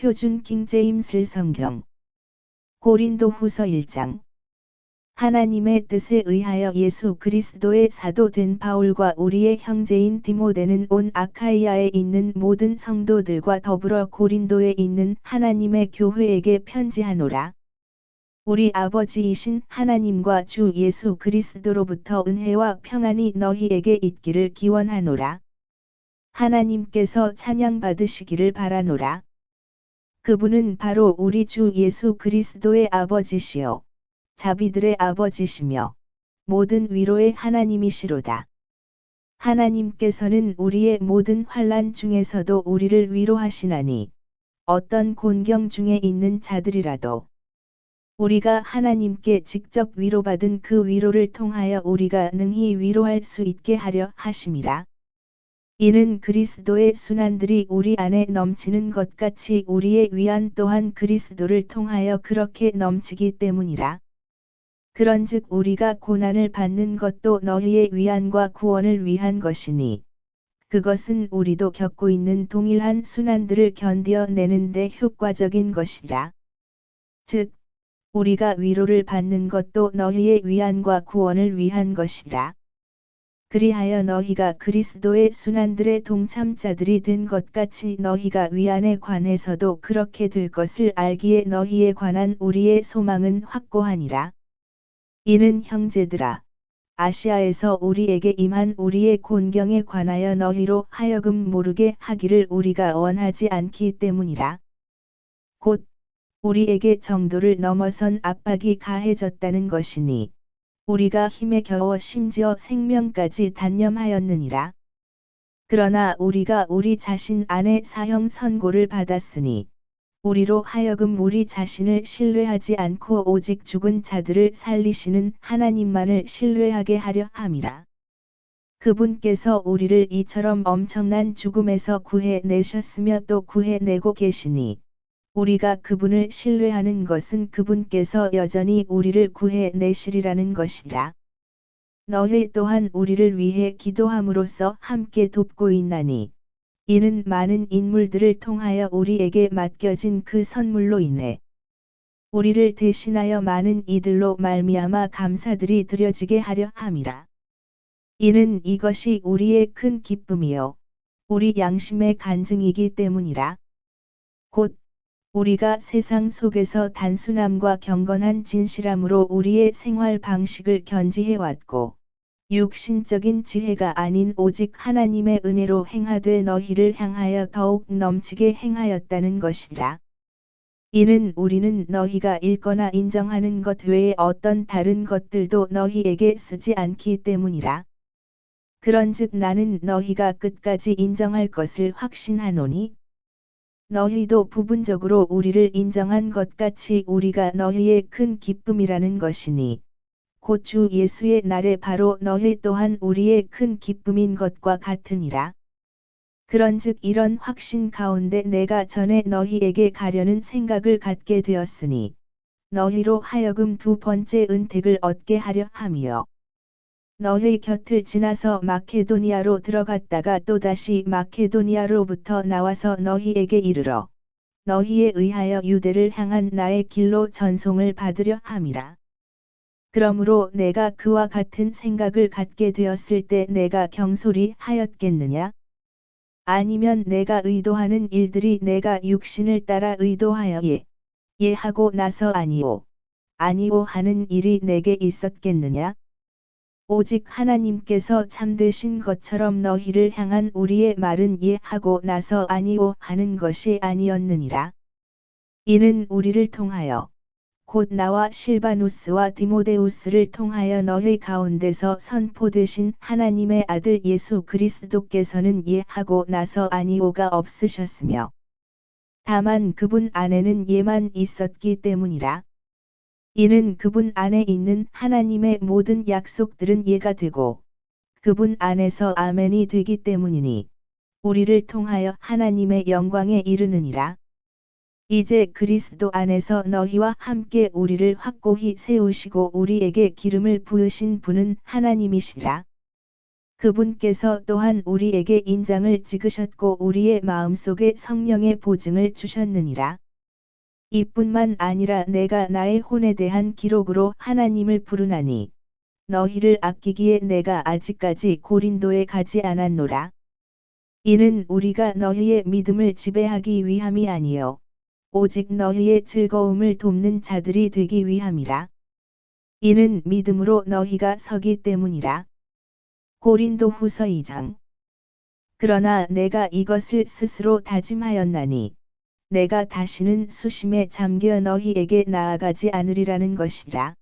표준 킹제임스 성경. 고린도후서 1장. 하나님의 뜻에 의하여 예수 그리스도의 사도 된 바울과 우리의 형제인 디모데는 온 아카이아에 있는 모든 성도들과 더불어 고린도에 있는 하나님의 교회에게 편지하노라. 우리 아버지이신 하나님과 주 예수 그리스도로부터 은혜와 평안이 너희에게 있기를 기원하노라. 하나님께서 찬양받으시기를 바라노라. 그분은 바로 우리 주 예수 그리스도의 아버지시요 자비들의 아버지시며 모든 위로의 하나님이시로다. 하나님께서는 우리의 모든 환난 중에서도 우리를 위로하시나니 어떤 곤경 중에 있는 자들이라도 우리가 하나님께 직접 위로받은 그 위로를 통하여 우리가 능히 위로할 수 있게 하려 하심이라. 이는 그리스도의 순환들이 우리 안에 넘치는 것 같이 우리의 위안 또한 그리스도를 통하여 그렇게 넘치기 때문이라. 그런즉 우리가 고난을 받는 것도 너희의 위안과 구원을 위한 것이니 그것은 우리도 겪고 있는 동일한 순환들을 견뎌내는 데 효과적인 것이라. 즉 우리가 위로를 받는 것도 너희의 위안과 구원을 위한 것이라. 그리하여 너희가 그리스도의 순환들의 동참자들이 된 것 같이 너희가 위안에 관해서도 그렇게 될 것을 알기에 너희에 관한 우리의 소망은 확고하니라. 이는 형제들아, 아시아에서 우리에게 임한 우리의 곤경에 관하여 너희로 하여금 모르게 하기를 우리가 원하지 않기 때문이라. 곧 우리에게 정도를 넘어선 압박이 가해졌다는 것이니 우리가 힘에 겨워 심지어 생명까지 단념하였느니라. 그러나 우리가 우리 자신 안에 사형 선고를 받았으니 우리로 하여금 우리 자신을 신뢰하지 않고 오직 죽은 자들을 살리시는 하나님만을 신뢰하게 하려 함이라. 그분께서 우리를 이처럼 엄청난 죽음에서 구해내셨으며 또 구해내고 계시니 우리가 그분을 신뢰하는 것은 그분께서 여전히 우리를 구해내시리라는 것이라. 너희 또한 우리를 위해 기도함으로써 함께 돕고 있나니 이는 많은 인물들을 통하여 우리에게 맡겨진 그 선물로 인해 우리를 대신하여 많은 이들로 말미암아 감사들이 드려지게 하려 함이라. 이는 이것이 우리의 큰 기쁨이요 우리 양심의 간증이기 때문이라. 곧 우리가 세상 속에서 단순함과 경건한 진실함으로 우리의 생활 방식을 견지해왔고 육신적인 지혜가 아닌 오직 하나님의 은혜로 행하되 너희를 향하여 더욱 넘치게 행하였다는 것이라. 이는 우리는 너희가 읽거나 인정하는 것 외에 어떤 다른 것들도 너희에게 쓰지 않기 때문이라. 그런즉 나는 너희가 끝까지 인정할 것을 확신하노니 너희도 부분적으로 우리를 인정한 것 같이 우리가 너희의 큰 기쁨이라는 것이니 곧 주 예수의 날에 바로 너희 또한 우리의 큰 기쁨인 것과 같으니라. 그런즉 이런 확신 가운데 내가 전에 너희에게 가려는 생각을 갖게 되었으니 너희로 하여금 두 번째 은택을 얻게 하려 함이요. 너희 곁을 지나서 마케도니아로 들어갔다가 또다시 마케도니아로부터 나와서 너희에게 이르러 너희에 의하여 유대를 향한 나의 길로 전송을 받으려 함이라. 그러므로 내가 그와 같은 생각을 갖게 되었을 때 내가 경솔히 하였겠느냐? 아니면 내가 의도하는 일들이 내가 육신을 따라 의도하여 예 하고 나서 아니오 하는 일이 내게 있었겠느냐? 오직 하나님께서 참되신 것처럼 너희를 향한 우리의 말은 예 하고 나서 아니오 하는 것이 아니었느니라. 이는 우리를 통하여 곧 나와 실바누스와 디모데우스를 통하여 너희 가운데서 선포되신 하나님의 아들 예수 그리스도께서는 예 하고 나서 아니오가 없으셨으며 다만 그분 안에는 예만 있었기 때문이라. 이는 그분 안에 있는 하나님의 모든 약속들은 예가 되고 그분 안에서 아멘이 되기 때문이니 우리를 통하여 하나님의 영광에 이르느니라. 이제 그리스도 안에서 너희와 함께 우리를 확고히 세우시고 우리에게 기름을 부으신 분은 하나님이시라. 그분께서 또한 우리에게 인장을 찍으셨고 우리의 마음속에 성령의 보증을 주셨느니라. 이뿐만 아니라 내가 나의 혼에 대한 기록으로 하나님을 부르나니 너희를 아끼기에 내가 아직까지 고린도에 가지 않았노라. 이는 우리가 너희의 믿음을 지배하기 위함이 아니요 오직 너희의 즐거움을 돕는 자들이 되기 위함이라. 이는 믿음으로 너희가 서기 때문이라. 고린도후서 2장. 그러나 내가 이것을 스스로 다짐하였나니 내가 다시는 수심에 잠겨 너희에게 나아가지 않으리라는 것이라.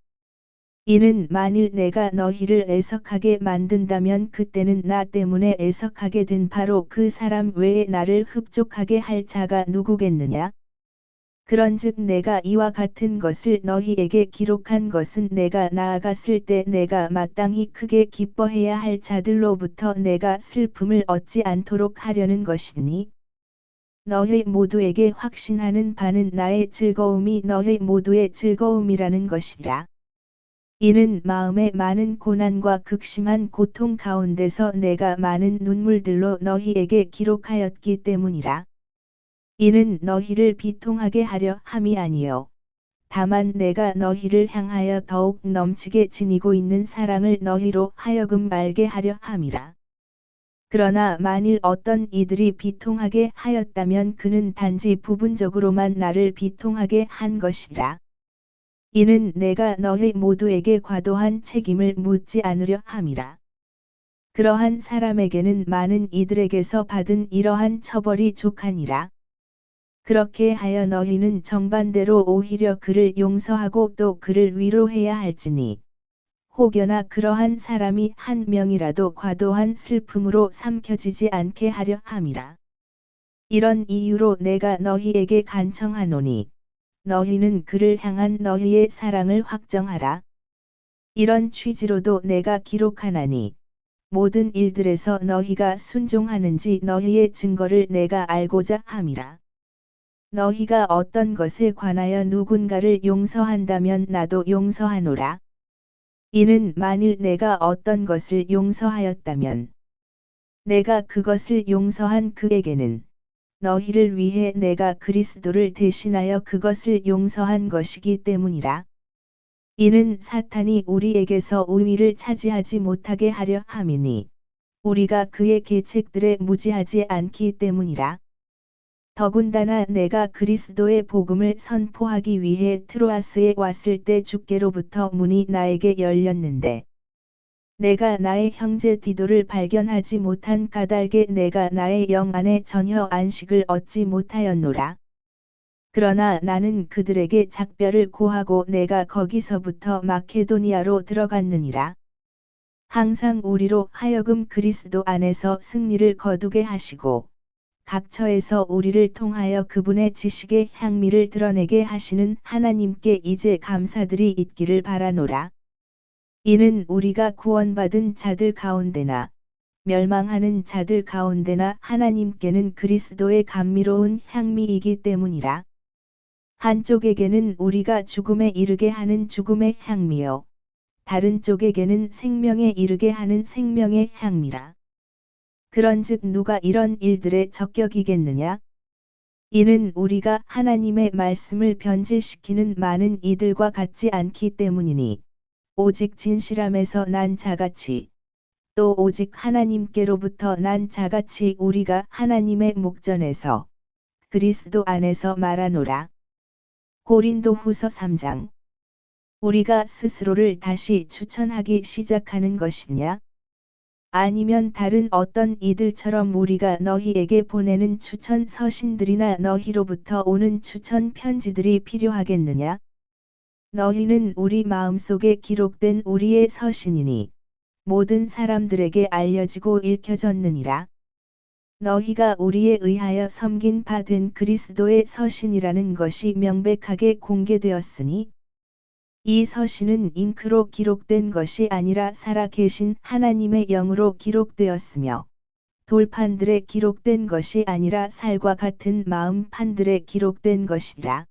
이는 만일 내가 너희를 애석하게 만든다면 그때는 나 때문에 애석하게 된 바로 그 사람 외에 나를 흡족하게 할 자가 누구겠느냐? 그런즉 내가 이와 같은 것을 너희에게 기록한 것은 내가 나아갔을 때 내가 마땅히 크게 기뻐해야 할 자들로부터 내가 슬픔을 얻지 않도록 하려는 것이니 너희 모두에게 확신하는 바는 나의 즐거움이 너희 모두의 즐거움이라는 것이라. 이는 마음에 많은 고난과 극심한 고통 가운데서 내가 많은 눈물들로 너희에게 기록하였기 때문이라. 이는 너희를 비통하게 하려 함이 아니요 다만 내가 너희를 향하여 더욱 넘치게 지니고 있는 사랑을 너희로 하여금 알게 하려 함이라. 그러나 만일 어떤 이들이 비통하게 하였다면 그는 단지 부분적으로만 나를 비통하게 한 것이라. 이는 내가 너희 모두에게 과도한 책임을 묻지 않으려 함이라. 그러한 사람에게는 많은 이들에게서 받은 이러한 처벌이 족하니라. 그렇게 하여 너희는 정반대로 오히려 그를 용서하고 또 그를 위로해야 할지니 혹여나 그러한 사람이 한 명이라도 과도한 슬픔으로 삼켜지지 않게 하려 함이라. 이런 이유로 내가 너희에게 간청하노니 너희는 그를 향한 너희의 사랑을 확정하라. 이런 취지로도 내가 기록하나니 모든 일들에서 너희가 순종하는지 너희의 증거를 내가 알고자 함이라. 너희가 어떤 것에 관하여 누군가를 용서한다면 나도 용서하노라. 이는 만일 내가 어떤 것을 용서하였다면 내가 그것을 용서한 그에게는 너희를 위해 내가 그리스도를 대신하여 그것을 용서한 것이기 때문이라. 이는 사탄이 우리에게서 우위를 차지하지 못하게 하려 함이니 우리가 그의 계책들에 무지하지 않기 때문이라. 더군다나 내가 그리스도의 복음을 선포하기 위해 트로아스에 왔을 때 주께로부터 문이 나에게 열렸는데 내가 나의 형제 디도를 발견하지 못한 까닭에 내가 나의 영 안에 전혀 안식을 얻지 못하였노라. 그러나 나는 그들에게 작별을 고하고 내가 거기서부터 마케도니아로 들어갔느니라. 항상 우리로 하여금 그리스도 안에서 승리를 거두게 하시고 각처에서 우리를 통하여 그분의 지식의 향미를 드러내게 하시는 하나님께 이제 감사들이 있기를 바라노라. 이는 우리가 구원받은 자들 가운데나 멸망하는 자들 가운데나 하나님께는 그리스도의 감미로운 향미이기 때문이라. 한쪽에게는 우리가 죽음에 이르게 하는 죽음의 향미요 다른 쪽에게는 생명에 이르게 하는 생명의 향미라. 그런즉 누가 이런 일들에 적격이겠느냐? 이는 우리가 하나님의 말씀을 변질시키는 많은 이들과 같지 않기 때문이니 오직 진실함에서 난 자같이 또 오직 하나님께로부터 난 자같이 우리가 하나님의 목전에서 그리스도 안에서 말하노라. 고린도후서 3장. 우리가 스스로를 다시 추천하기 시작하는 것이냐? 아니면 다른 어떤 이들처럼 우리가 너희에게 보내는 추천 서신들이나 너희로부터 오는 추천 편지들이 필요하겠느냐? 너희는 우리 마음속에 기록된 우리의 서신이니 모든 사람들에게 알려지고 읽혀졌느니라. 너희가 우리에 의하여 섬긴 바 된 그리스도의 서신이라는 것이 명백하게 공개되었으니 이 서신은 잉크로 기록된 것이 아니라 살아계신 하나님의 영으로 기록되었으며 돌판들에 기록된 것이 아니라 살과 같은 마음판들에 기록된 것이라.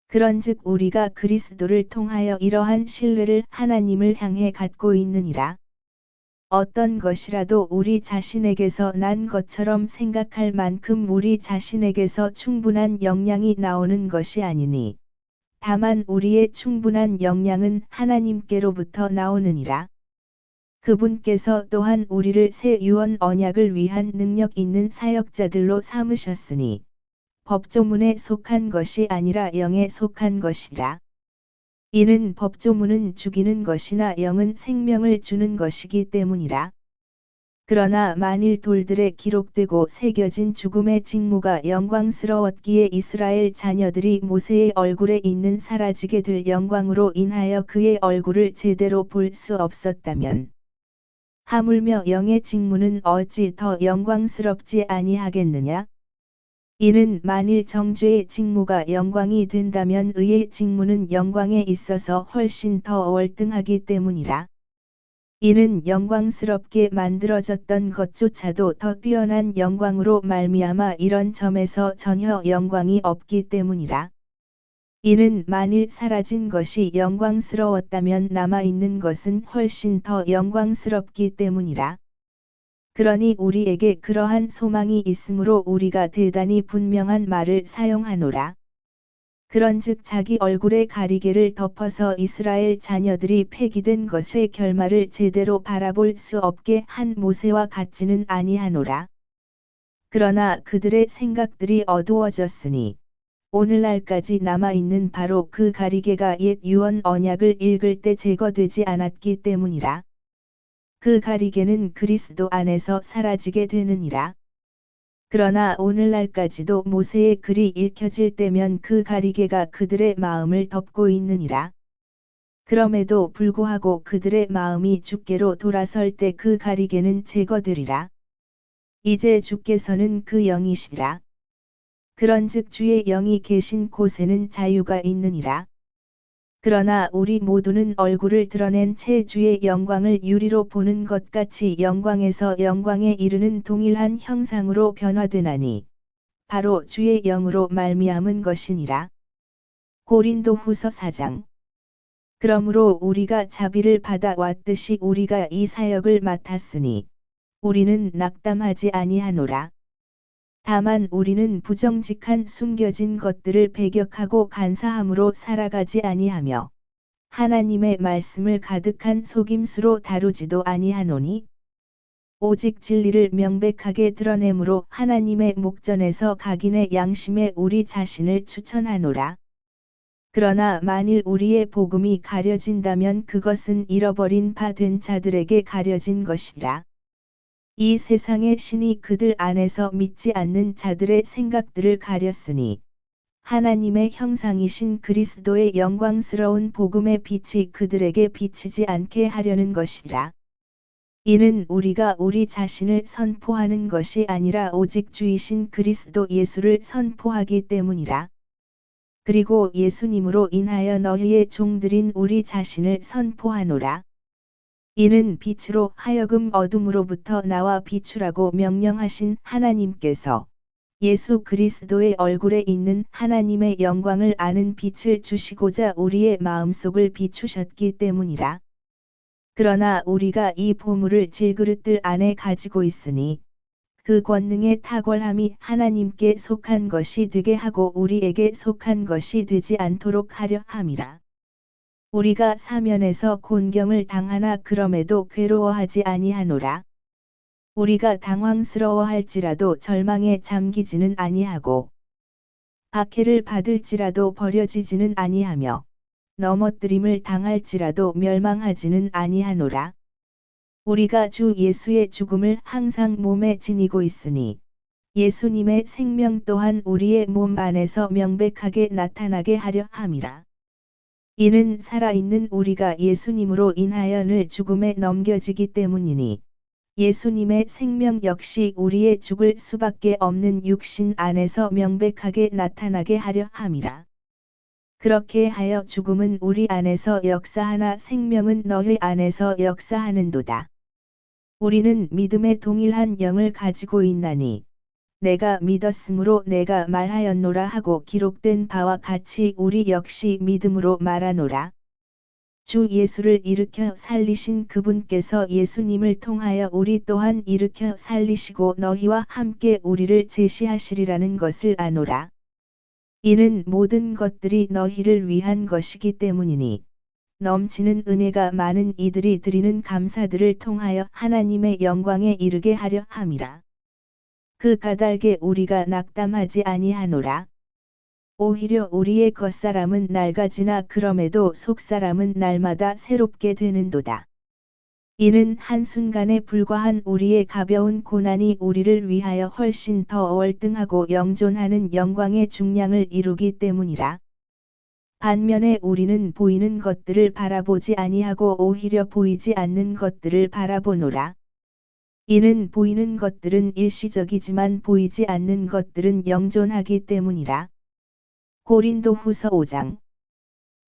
그런즉 우리가 그리스도를 통하여 이러한 신뢰를 하나님을 향해 갖고 있느니라. 어떤 것이라도 우리 자신에게서 난 것처럼 생각할 만큼 우리 자신에게서 충분한 영양이 나오는 것이 아니니, 다만 우리의 충분한 영양은 하나님께로부터 나오느니라. 그분께서 또한 우리를 새 유언 언약을 위한 능력 있는 사역자들로 삼으셨으니, 법조문에 속한 것이 아니라 영에 속한 것이라. 이는 법조문은 죽이는 것이나 영은 생명을 주는 것이기 때문이라. 그러나 만일 돌들에 기록되고 새겨진 죽음의 직무가 영광스러웠기에 이스라엘 자녀들이 모세의 얼굴에 있는 사라지게 될 영광으로 인하여 그의 얼굴을 제대로 볼 수 없었다면, 하물며 영의 직무는 어찌 더 영광스럽지 아니하겠느냐? 이는 만일 정죄의 직무가 영광이 된다면 의의 직무는 영광에 있어서 훨씬 더 월등하기 때문이라. 이는 영광스럽게 만들어졌던 것조차도 더 뛰어난 영광으로 말미암아 이런 점에서 전혀 영광이 없기 때문이라. 이는 만일 사라진 것이 영광스러웠다면 남아있는 것은 훨씬 더 영광스럽기 때문이라. 그러니 우리에게 그러한 소망이 있으므로 우리가 대단히 분명한 말을 사용하노라. 그런즉 자기 얼굴의 가리개를 덮어서 이스라엘 자녀들이 폐기된 것의 결말을 제대로 바라볼 수 없게 한 모세와 같지는 아니하노라. 그러나 그들의 생각들이 어두워졌으니, 오늘날까지 남아있는 바로 그 가리개가 옛 유언 언약을 읽을 때 제거되지 않았기 때문이라. 그 가리개는 그리스도 안에서 사라지게 되느니라. 그러나 오늘날까지도 모세의 글이 읽혀질 때면 그 가리개가 그들의 마음을 덮고 있느니라. 그럼에도 불구하고 그들의 마음이 주께로 돌아설 때 그 가리개는 제거되리라. 이제 주께서는 그 영이시라. 그런즉 주의 영이 계신 곳에는 자유가 있느니라. 그러나 우리 모두는 얼굴을 드러낸 채 주의 영광을 유리로 보는 것 같이 영광에서 영광에 이르는 동일한 형상으로 변화되나니, 바로 주의 영으로 말미암은 것이니라. 고린도후서 4장. 그러므로 우리가 자비를 받아 왔듯이 우리가 이 사역을 맡았으니, 우리는 낙담하지 아니하노라. 다만 우리는 부정직한 숨겨진 것들을 배격하고 간사함으로 살아가지 아니하며, 하나님의 말씀을 가득한 속임수로 다루지도 아니하노니, 오직 진리를 명백하게 드러내므로 하나님의 목전에서 각인의 양심에 우리 자신을 추천하노라. 그러나 만일 우리의 복음이 가려진다면 그것은 잃어버린 바 된 자들에게 가려진 것이라. 이 세상의 신이 그들 안에서 믿지 않는 자들의 생각들을 가렸으니, 하나님의 형상이신 그리스도의 영광스러운 복음의 빛이 그들에게 비치지 않게 하려는 것이라. 이는 우리가 우리 자신을 선포하는 것이 아니라 오직 주이신 그리스도 예수를 선포하기 때문이라. 그리고 예수님으로 인하여 너희의 종들인 우리 자신을 선포하노라. 이는 빛으로 하여금 어둠으로부터 나와 비추라고 명령하신 하나님께서 예수 그리스도의 얼굴에 있는 하나님의 영광을 아는 빛을 주시고자 우리의 마음속을 비추셨기 때문이라. 그러나 우리가 이 보물을 질그릇들 안에 가지고 있으니, 그 권능의 탁월함이 하나님께 속한 것이 되게 하고 우리에게 속한 것이 되지 않도록 하려 함이라. 우리가 사면에서 곤경을 당하나 그럼에도 괴로워하지 아니하노라. 우리가 당황스러워할지라도 절망에 잠기지는 아니하고, 박해를 받을지라도 버려지지는 아니하며, 넘어뜨림을 당할지라도 멸망하지는 아니하노라. 우리가 주 예수의 죽음을 항상 몸에 지니고 있으니, 예수님의 생명 또한 우리의 몸 안에서 명백하게 나타나게 하려 함이라. 이는 살아있는 우리가 예수님으로 인하여 늘 죽음에 넘겨지기 때문이니, 예수님의 생명 역시 우리의 죽을 수밖에 없는 육신 안에서 명백하게 나타나게 하려 함이라. 그렇게 하여 죽음은 우리 안에서 역사하나 생명은 너희 안에서 역사하는도다. 우리는 믿음의 동일한 영을 가지고 있나니, 내가 믿었으므로 내가 말하였노라 하고 기록된 바와 같이 우리 역시 믿음으로 말하노라. 주 예수를 일으켜 살리신 그분께서 예수님을 통하여 우리 또한 일으켜 살리시고 너희와 함께 우리를 제시하시리라는 것을 아노라. 이는 모든 것들이 너희를 위한 것이기 때문이니 넘치는 은혜가 많은 이들이 드리는 감사들을 통하여 하나님의 영광에 이르게 하려 함이라. 그 까닭에 우리가 낙담하지 아니하노라. 오히려 우리의 겉사람은 낡아지나 그럼에도 속사람은 날마다 새롭게 되는도다. 이는 한순간에 불과한 우리의 가벼운 고난이 우리를 위하여 훨씬 더 월등하고 영존하는 영광의 중량을 이루기 때문이라. 반면에 우리는 보이는 것들을 바라보지 아니하고 오히려 보이지 않는 것들을 바라보노라. 이는 보이는 것들은 일시적이지만 보이지 않는 것들은 영존하기 때문이라. 고린도후서 5장.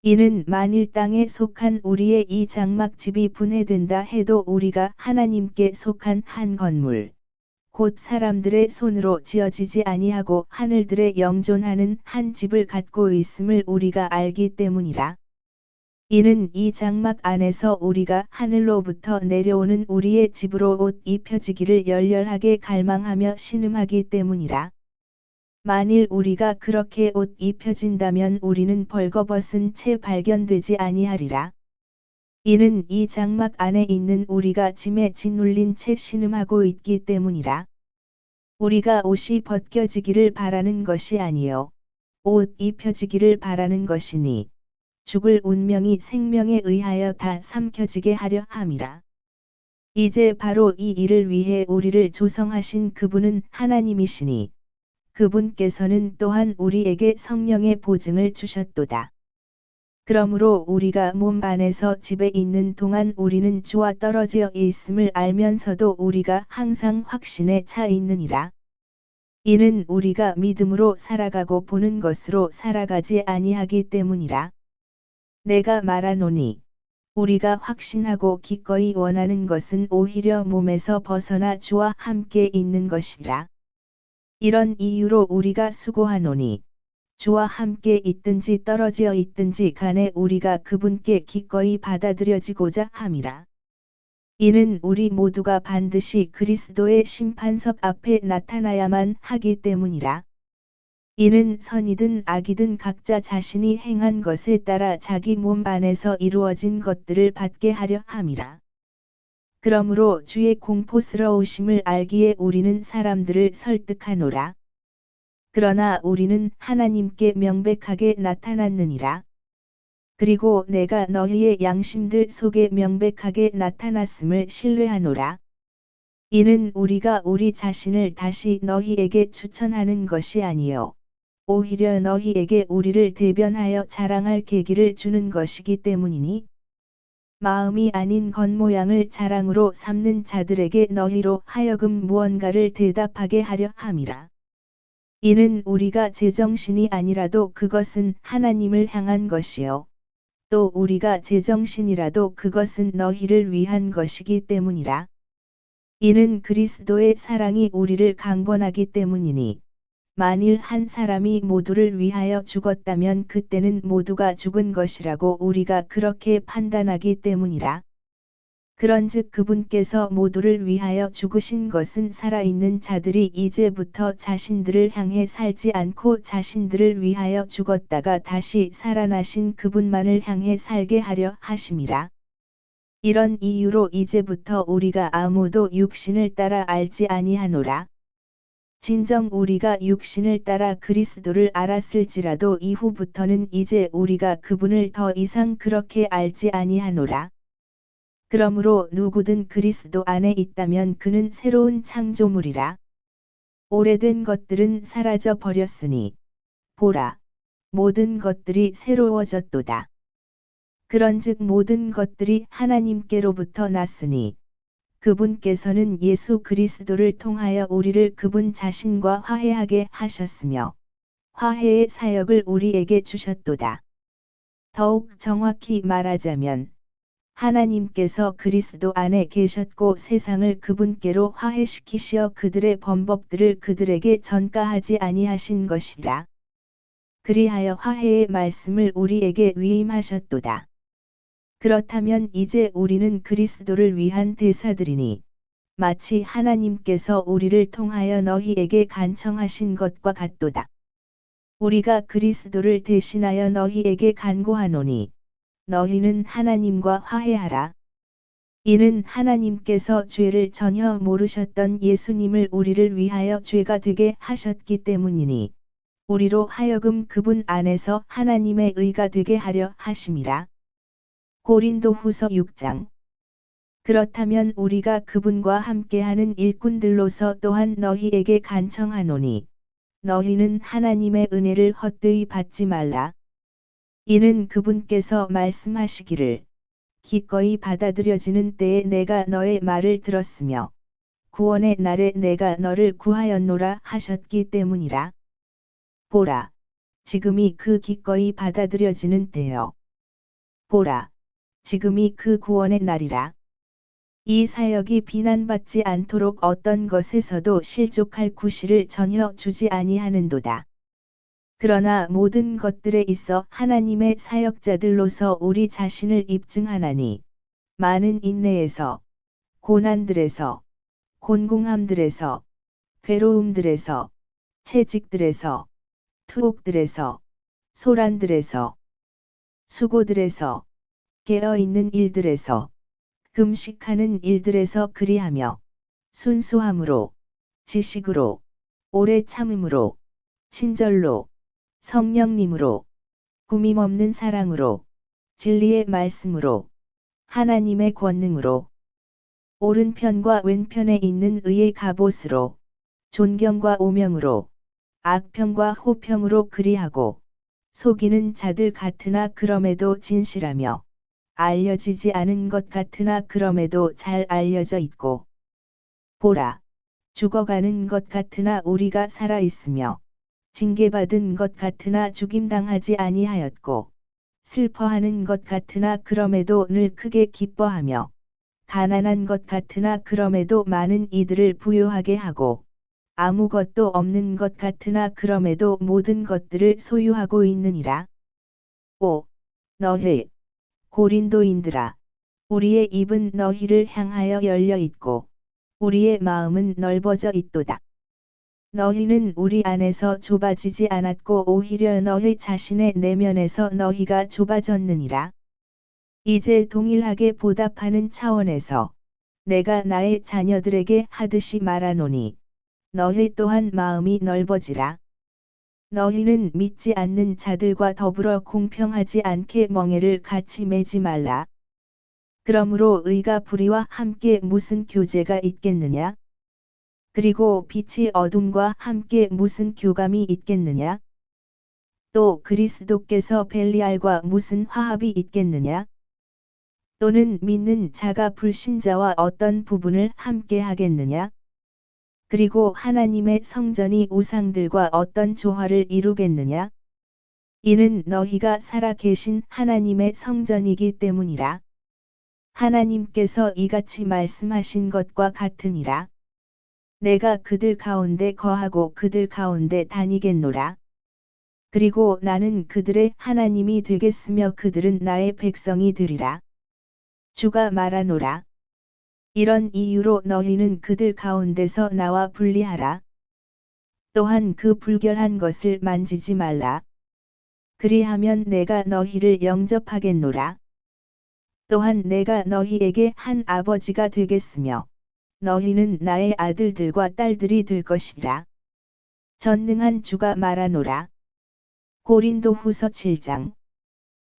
이는 만일 땅에 속한 우리의 이 장막집이 분해된다 해도 우리가 하나님께 속한 한 건물, 곧 사람들의 손으로 지어지지 아니하고 하늘들에 영존하는 한 집을 갖고 있음을 우리가 알기 때문이라. 이는 이 장막 안에서 우리가 하늘로부터 내려오는 우리의 집으로 옷 입혀지기를 열렬하게 갈망하며 신음하기 때문이라. 만일 우리가 그렇게 옷 입혀진다면 우리는 벌거벗은 채 발견되지 아니하리라. 이는 이 장막 안에 있는 우리가 짐에 짓눌린 채 신음하고 있기 때문이라. 우리가 옷이 벗겨지기를 바라는 것이 아니요 옷 입혀지기를 바라는 것이니 죽을 운명이 생명에 의하여 다 삼켜지게 하려 함이라. 이제 바로 이 일을 위해 우리를 조성하신 그분은 하나님이시니 그분께서는 또한 우리에게 성령의 보증을 주셨도다. 그러므로 우리가 몸 안에서 집에 있는 동안 우리는 주와 떨어져 있음을 알면서도 우리가 항상 확신에 차 있느니라. 이는 우리가 믿음으로 살아가고 보는 것으로 살아가지 아니하기 때문이라. 내가 말하노니 우리가 확신하고 기꺼이 원하는 것은 오히려 몸에서 벗어나 주와 함께 있는 것이라. 이런 이유로 우리가 수고하노니 주와 함께 있든지 떨어져 있든지 간에 우리가 그분께 기꺼이 받아들여지고자 함이라. 이는 우리 모두가 반드시 그리스도의 심판석 앞에 나타나야만 하기 때문이라. 이는 선이든 악이든 각자 자신이 행한 것에 따라 자기 몸 안에서 이루어진 것들을 받게 하려 함이라. 그러므로 주의 공포스러우심을 알기에 우리는 사람들을 설득하노라. 그러나 우리는 하나님께 명백하게 나타났느니라. 그리고 내가 너희의 양심들 속에 명백하게 나타났음을 신뢰하노라. 이는 우리가 우리 자신을 다시 너희에게 추천하는 것이 아니요 오히려 너희에게 우리를 대변하여 자랑할 계기를 주는 것이기 때문이니 마음이 아닌 겉모양을 자랑으로 삼는 자들에게 너희로 하여금 무언가를 대답하게 하려 함이라. 이는 우리가 제정신이 아니라도 그것은 하나님을 향한 것이요 또 우리가 제정신이라도 그것은 너희를 위한 것이기 때문이라. 이는 그리스도의 사랑이 우리를 강권하기 때문이니 만일 한 사람이 모두를 위하여 죽었다면 그때는 모두가 죽은 것이라고 우리가 그렇게 판단하기 때문이라. 그런즉 그분께서 모두를 위하여 죽으신 것은 살아있는 자들이 이제부터 자신들을 향해 살지 않고 자신들을 위하여 죽었다가 다시 살아나신 그분만을 향해 살게 하려 하심이라. 이런 이유로 이제부터 우리가 아무도 육신을 따라 알지 아니하노라. 진정 우리가 육신을 따라 그리스도를 알았을지라도 이후부터는 이제 우리가 그분을 더 이상 그렇게 알지 아니하노라. 그러므로 누구든 그리스도 안에 있다면 그는 새로운 창조물이라. 오래된 것들은 사라져 버렸으니 보라, 모든 것들이 새로워졌도다. 그런즉 모든 것들이 하나님께로부터 났으니 그분께서는 예수 그리스도를 통하여 우리를 그분 자신과 화해하게 하셨으며 화해의 사역을 우리에게 주셨도다. 더욱 정확히 말하자면 하나님께서 그리스도 안에 계셨고 세상을 그분께로 화해시키시어 그들의 범법들을 그들에게 전가하지 아니하신 것이라. 그리하여 화해의 말씀을 우리에게 위임하셨도다. 그렇다면 이제 우리는 그리스도를 위한 대사들이니 마치 하나님께서 우리를 통하여 너희에게 간청하신 것과 같도다. 우리가 그리스도를 대신하여 너희에게 간구하노니 너희는 하나님과 화해하라. 이는 하나님께서 죄를 전혀 모르셨던 예수님을 우리를 위하여 죄가 되게 하셨기 때문이니 우리로 하여금 그분 안에서 하나님의 의가 되게 하려 하심이라. 고린도후서 6장. 그렇다면 우리가 그분과 함께하는 일꾼들로서 또한 너희에게 간청하노니 너희는 하나님의 은혜를 헛되이 받지 말라. 이는 그분께서 말씀하시기를 기꺼이 받아들여지는 때에 내가 너의 말을 들었으며 구원의 날에 내가 너를 구하였노라 하셨기 때문이라. 보라, 지금이 그 기꺼이 받아들여지는 때요. 보라, 지금이 그 구원의 날이라. 이 사역이 비난받지 않도록 어떤 것에서도 실족할 구실을 전혀 주지 아니하는도다. 그러나 모든 것들에 있어 하나님의 사역자들로서 우리 자신을 입증하나니 많은 인내에서, 고난들에서, 곤궁함들에서, 괴로움들에서, 채직들에서, 투옥들에서, 소란들에서, 수고들에서, 깨어있는 일들에서, 금식하는 일들에서 그리하며 순수함으로, 지식으로, 오래 참음으로, 친절로, 성령님으로, 구밈없는 사랑으로, 진리의 말씀으로, 하나님의 권능으로, 오른편과 왼편에 있는 의의 갑옷으로, 존경과 오명으로, 악평과 호평으로 그리하고, 속이는 자들 같으나 그럼에도 진실하며, 알려지지 않은 것 같으나 그럼에도 잘 알려져 있고, 보라, 죽어가는 것 같으나 우리가 살아 있으며, 징계받은 것 같으나 죽임당하지 아니하였고, 슬퍼하는 것 같으나 그럼에도 늘 크게 기뻐하며, 가난한 것 같으나 그럼에도 많은 이들을 부유하게 하고, 아무것도 없는 것 같으나 그럼에도 모든 것들을 소유하고 있느니라. 오, 너희 고린도인들아, 우리의 입은 너희를 향하여 열려 있고, 우리의 마음은 넓어져 있도다. 너희는 우리 안에서 좁아지지 않았고 오히려 너희 자신의 내면에서 너희가 좁아졌느니라. 이제 동일하게 보답하는 차원에서 내가 나의 자녀들에게 하듯이 말하노니 너희 또한 마음이 넓어지라. 너희는 믿지 않는 자들과 더불어 공평하지 않게 멍에를 같이 매지 말라. 그러므로 의가 불의와 함께 무슨 교제가 있겠느냐? 그리고 빛이 어둠과 함께 무슨 교감이 있겠느냐? 또 그리스도께서 벨리알과 무슨 화합이 있겠느냐? 또는 믿는 자가 불신자와 어떤 부분을 함께 하겠느냐? 그리고 하나님의 성전이 우상들과 어떤 조화를 이루겠느냐? 이는 너희가 살아 계신 하나님의 성전이기 때문이라. 하나님께서 이같이 말씀하신 것과 같으니라. 내가 그들 가운데 거하고 그들 가운데 다니겠노라. 그리고 나는 그들의 하나님이 되겠으며 그들은 나의 백성이 되리라. 주가 말하노라. 이런 이유로 너희는 그들 가운데서 나와 분리하라. 또한 그 불결한 것을 만지지 말라. 그리하면 내가 너희를 영접하겠노라. 또한 내가 너희에게 한 아버지가 되겠으며 너희는 나의 아들들과 딸들이 될 것이라. 전능한 주가 말하노라. 고린도후서 7장.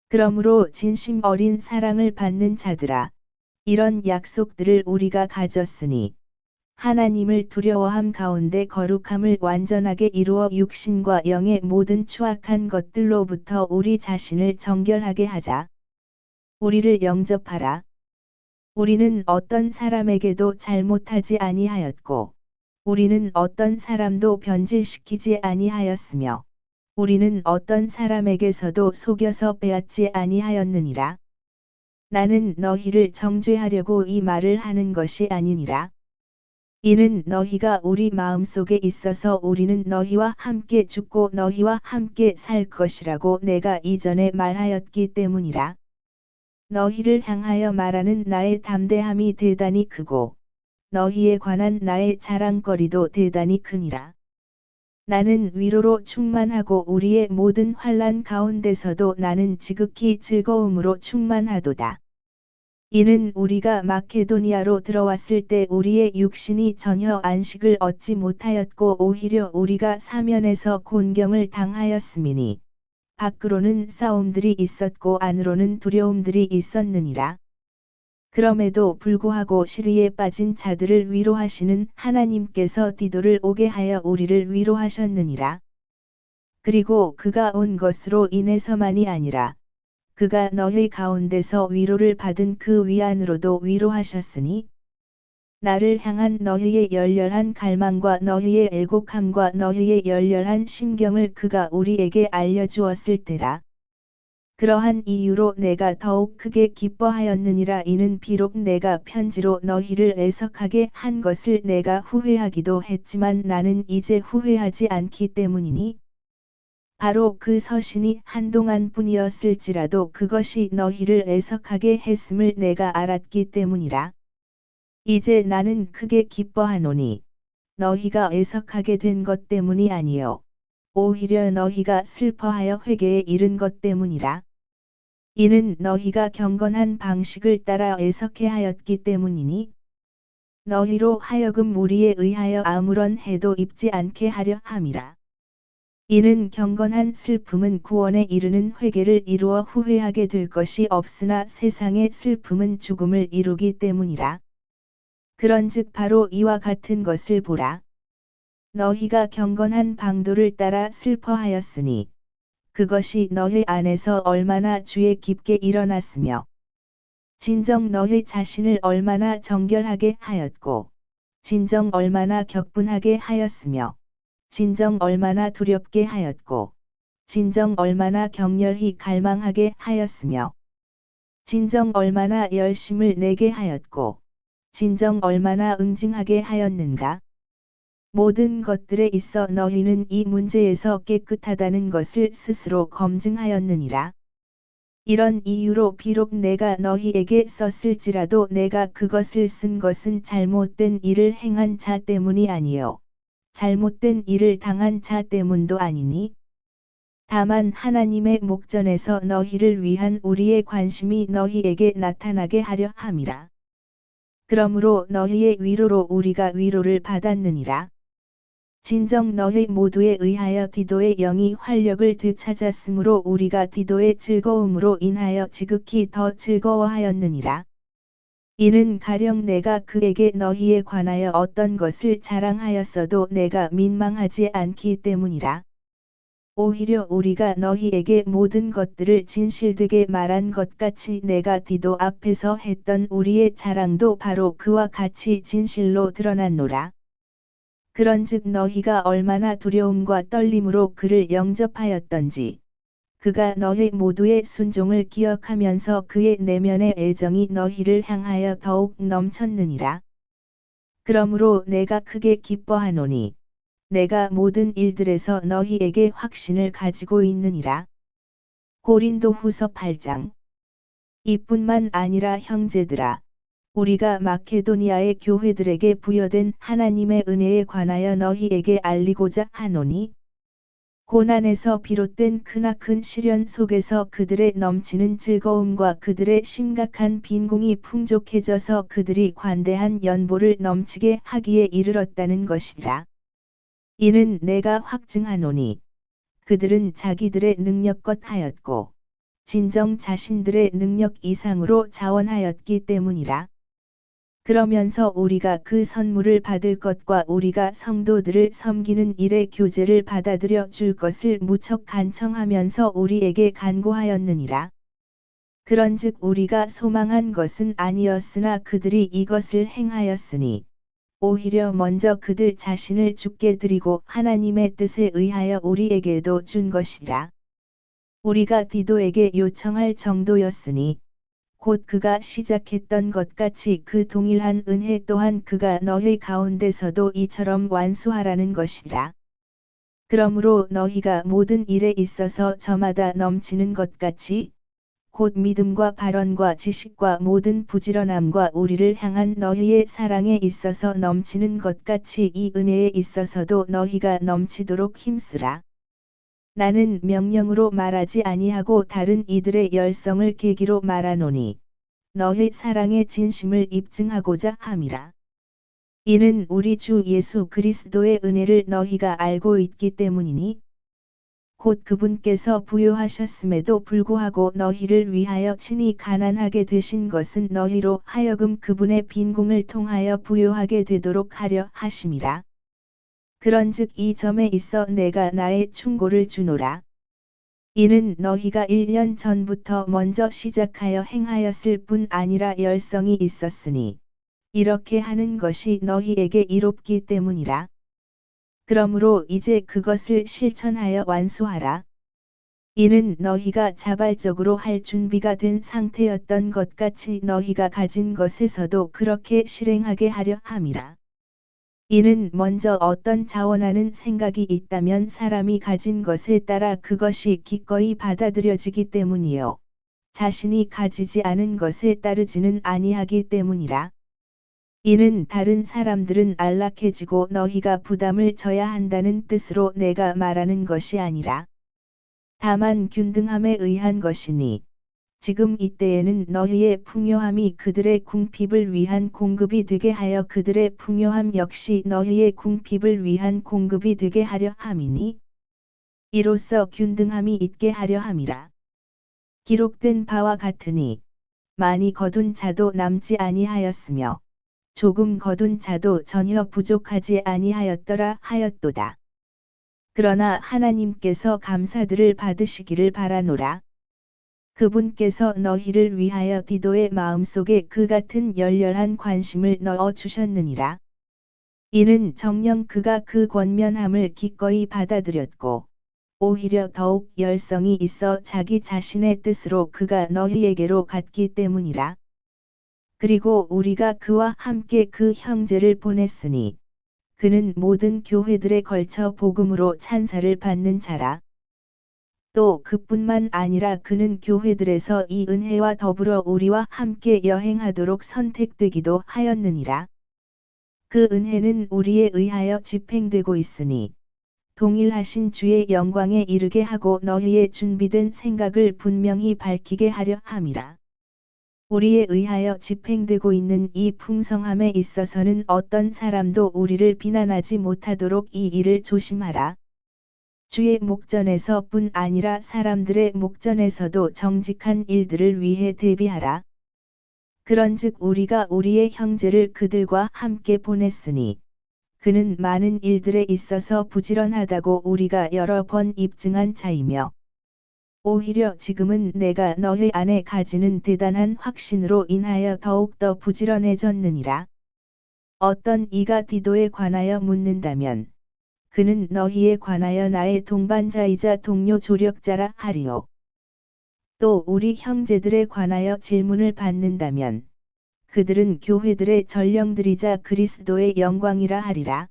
그러므로 진심 어린 사랑을 받는 자들아, 이런 약속들을 우리가 가졌으니 하나님을 두려워함 가운데 거룩함을 완전하게 이루어 육신과 영의 모든 추악한 것들로부터 우리 자신을 정결하게 하자. 우리를 영접하라. 우리는 어떤 사람에게도 잘못하지 아니하였고, 우리는 어떤 사람도 변질시키지 아니하였으며, 우리는 어떤 사람에게서도 속여서 빼앗지 아니하였느니라. 나는 너희를 정죄하려고 이 말을 하는 것이 아니니라. 이는 너희가 우리 마음속에 있어서 우리는 너희와 함께 죽고 너희와 함께 살 것이라고 내가 이전에 말하였기 때문이라. 너희를 향하여 말하는 나의 담대함이 대단히 크고 너희에 관한 나의 자랑거리도 대단히 크니라. 나는 위로로 충만하고 우리의 모든 환난 가운데서도 나는 지극히 즐거움으로 충만하도다. 이는 우리가 마케도니아로 들어왔을 때 우리의 육신이 전혀 안식을 얻지 못하였고 오히려 우리가 사면에서 곤경을 당하였음이니 밖으로는 싸움들이 있었고 안으로는 두려움들이 있었느니라. 그럼에도 불구하고 시리에 빠진 자들을 위로하시는 하나님께서 디도를 오게 하여 우리를 위로하셨느니라. 그리고 그가 온 것으로 인해서만이 아니라 그가 너희 가운데서 위로를 받은 그 위안으로도 위로하셨으니 나를 향한 너희의 열렬한 갈망과 너희의 애곡함과 너희의 열렬한 심경을 그가 우리에게 알려주었을 때라. 그러한 이유로 내가 더욱 크게 기뻐하였느니라. 이는 비록 내가 편지로 너희를 애석하게 한 것을 내가 후회하기도 했지만 나는 이제 후회하지 않기 때문이니 바로 그 서신이 한동안 뿐이었을지라도 그것이 너희를 애석하게 했음을 내가 알았기 때문이라. 이제 나는 크게 기뻐하노니 너희가 애석하게 된 것 때문이 아니요 오히려 너희가 슬퍼하여 회개에 이른 것 때문이라. 이는 너희가 경건한 방식을 따라 애석해 하였기 때문이니 너희로 하여금 우리에 의하여 아무런 해도 입지 않게 하려 함이라. 이는 경건한 슬픔은 구원에 이르는 회개를 이루어 후회하게 될 것이 없으나 세상의 슬픔은 죽음을 이루기 때문이라. 그런즉 바로 이와 같은 것을 보라. 너희가 경건한 방도를 따라 슬퍼하였으니 그것이 너희 안에서 얼마나 주에 깊게 일어났으며 진정 너희 자신을 얼마나 정결하게 하였고 진정 얼마나 격분하게 하였으며 진정 얼마나 두렵게 하였고 진정 얼마나 격렬히 갈망하게 하였으며 진정 얼마나 열심을 내게 하였고 진정 얼마나 응징하게 하였는가. 모든 것들에 있어 너희는 이 문제에서 깨끗하다는 것을 스스로 검증하였느니라. 이런 이유로 비록 내가 너희에게 썼을지라도 내가 그것을 쓴 것은 잘못된 일을 행한 자 때문이 아니요 잘못된 일을 당한 자 때문도 아니니 다만 하나님의 목전에서 너희를 위한 우리의 관심이 너희에게 나타나게 하려 함이라. 그러므로 너희의 위로로 우리가 위로를 받았느니라. 진정 너희 모두에 의하여 디도의 영이 활력을 되찾았으므로 우리가 디도의 즐거움으로 인하여 지극히 더 즐거워하였느니라. 이는 가령 내가 그에게 너희에 관하여 어떤 것을 자랑하였어도 내가 민망하지 않기 때문이라. 오히려 우리가 너희에게 모든 것들을 진실되게 말한 것 같이 내가 디도 앞에서 했던 우리의 자랑도 바로 그와 같이 진실로 드러났노라. 그런즉 너희가 얼마나 두려움과 떨림으로 그를 영접하였던지 그가 너희 모두의 순종을 기억하면서 그의 내면의 애정이 너희를 향하여 더욱 넘쳤느니라. 그러므로 내가 크게 기뻐하노니 내가 모든 일들에서 너희에게 확신을 가지고 있느니라. 고린도후서 8장. 이뿐만 아니라 형제들아 우리가 마케도니아의 교회들에게 부여된 하나님의 은혜에 관하여 너희에게 알리고자 하노니 고난에서 비롯된 크나큰 시련 속에서 그들의 넘치는 즐거움과 그들의 심각한 빈궁이 풍족해져서 그들이 관대한 연보를 넘치게 하기에 이르렀다는 것이라. 이는 내가 확증하노니 그들은 자기들의 능력껏 하였고 진정 자신들의 능력 이상으로 자원하였기 때문이라. 그러면서 우리가 그 선물을 받을 것과 우리가 성도들을 섬기는 일의 교제를 받아들여 줄 것을 무척 간청하면서 우리에게 간구하였느니라. 그런즉 우리가 소망한 것은 아니었으나 그들이 이것을 행하였으니 오히려 먼저 그들 자신을 주께 드리고 하나님의 뜻에 의하여 우리에게도 준 것이라. 우리가 디도에게 요청할 정도였으니 곧 그가 시작했던 것 같이 그 동일한 은혜 또한 그가 너희 가운데서도 이처럼 완수하라는 것이라. 그러므로 너희가 모든 일에 있어서 저마다 넘치는 것 같이 곧 믿음과 발언과 지식과 모든 부지런함과 우리를 향한 너희의 사랑에 있어서 넘치는 것 같이 이 은혜에 있어서도 너희가 넘치도록 힘쓰라. 나는 명령으로 말하지 아니하고 다른 이들의 열성을 계기로 말하노니 너희 사랑의 진심을 입증하고자 함이라. 이는 우리 주 예수 그리스도의 은혜를 너희가 알고 있기 때문이니 곧 그분께서 부요하셨음에도 불구하고 너희를 위하여 친히 가난하게 되신 것은 너희로 하여금 그분의 빈궁을 통하여 부요하게 되도록 하려 하심이라. 그런즉 이 점에 있어 내가 나의 충고를 주노라. 이는 너희가 1년 전부터 먼저 시작하여 행하였을 뿐 아니라 열성이 있었으니 이렇게 하는 것이 너희에게 이롭기 때문이라. 그러므로 이제 그것을 실천하여 완수하라. 이는 너희가 자발적으로 할 준비가 된 상태였던 것 같이 너희가 가진 것에서도 그렇게 실행하게 하려 함이라. 이는 먼저 어떤 자원하는 생각이 있다면 사람이 가진 것에 따라 그것이 기꺼이 받아들여지기 때문이요. 자신이 가지지 않은 것에 따르지는 아니하기 때문이라. 이는 다른 사람들은 안락해지고 너희가 부담을 져야 한다는 뜻으로 내가 말하는 것이 아니라 다만 균등함에 의한 것이니 지금 이때에는 너희의 풍요함이 그들의 궁핍을 위한 공급이 되게 하여 그들의 풍요함 역시 너희의 궁핍을 위한 공급이 되게 하려 함이니 이로써 균등함이 있게 하려 함이라. 기록된 바와 같으니 많이 거둔 자도 남지 아니하였으며 조금 거둔 자도 전혀 부족하지 아니하였더라 하였도다. 그러나 하나님께서 감사들을 받으시기를 바라노라. 그분께서 너희를 위하여 디도의 마음속에 그 같은 열렬한 관심을 넣어 주셨느니라. 이는 정녕 그가 그 권면함을 기꺼이 받아들였고 오히려 더욱 열성이 있어 자기 자신의 뜻으로 그가 너희에게로 갔기 때문이라. 그리고 우리가 그와 함께 그 형제를 보냈으니 그는 모든 교회들에 걸쳐 복음으로 찬사를 받는 자라. 또 그뿐만 아니라 그는 교회들에서 이 은혜와 더불어 우리와 함께 여행하도록 선택되기도 하였느니라. 그 은혜는 우리에 의하여 집행되고 있으니 동일하신 주의 영광에 이르게 하고 너희의 준비된 생각을 분명히 밝히게 하려 함이라. 우리에 의하여 집행되고 있는 이 풍성함에 있어서는 어떤 사람도 우리를 비난하지 못하도록 이 일을 조심하라. 주의 목전에서 뿐 아니라 사람들의 목전에서도 정직한 일들을 위해 대비하라. 그런즉 우리가 우리의 형제를 그들과 함께 보냈으니 그는 많은 일들에 있어서 부지런하다고 우리가 여러 번 입증한 자이며 오히려 지금은 내가 너희 안에 가지는 대단한 확신으로 인하여 더욱더 부지런해졌느니라. 어떤 이가 디도에 관하여 묻는다면 그는 너희에 관하여 나의 동반자이자 동료 조력자라 하리요. 또 우리 형제들에 관하여 질문을 받는다면 그들은 교회들의 전령들이자 그리스도의 영광이라 하리라.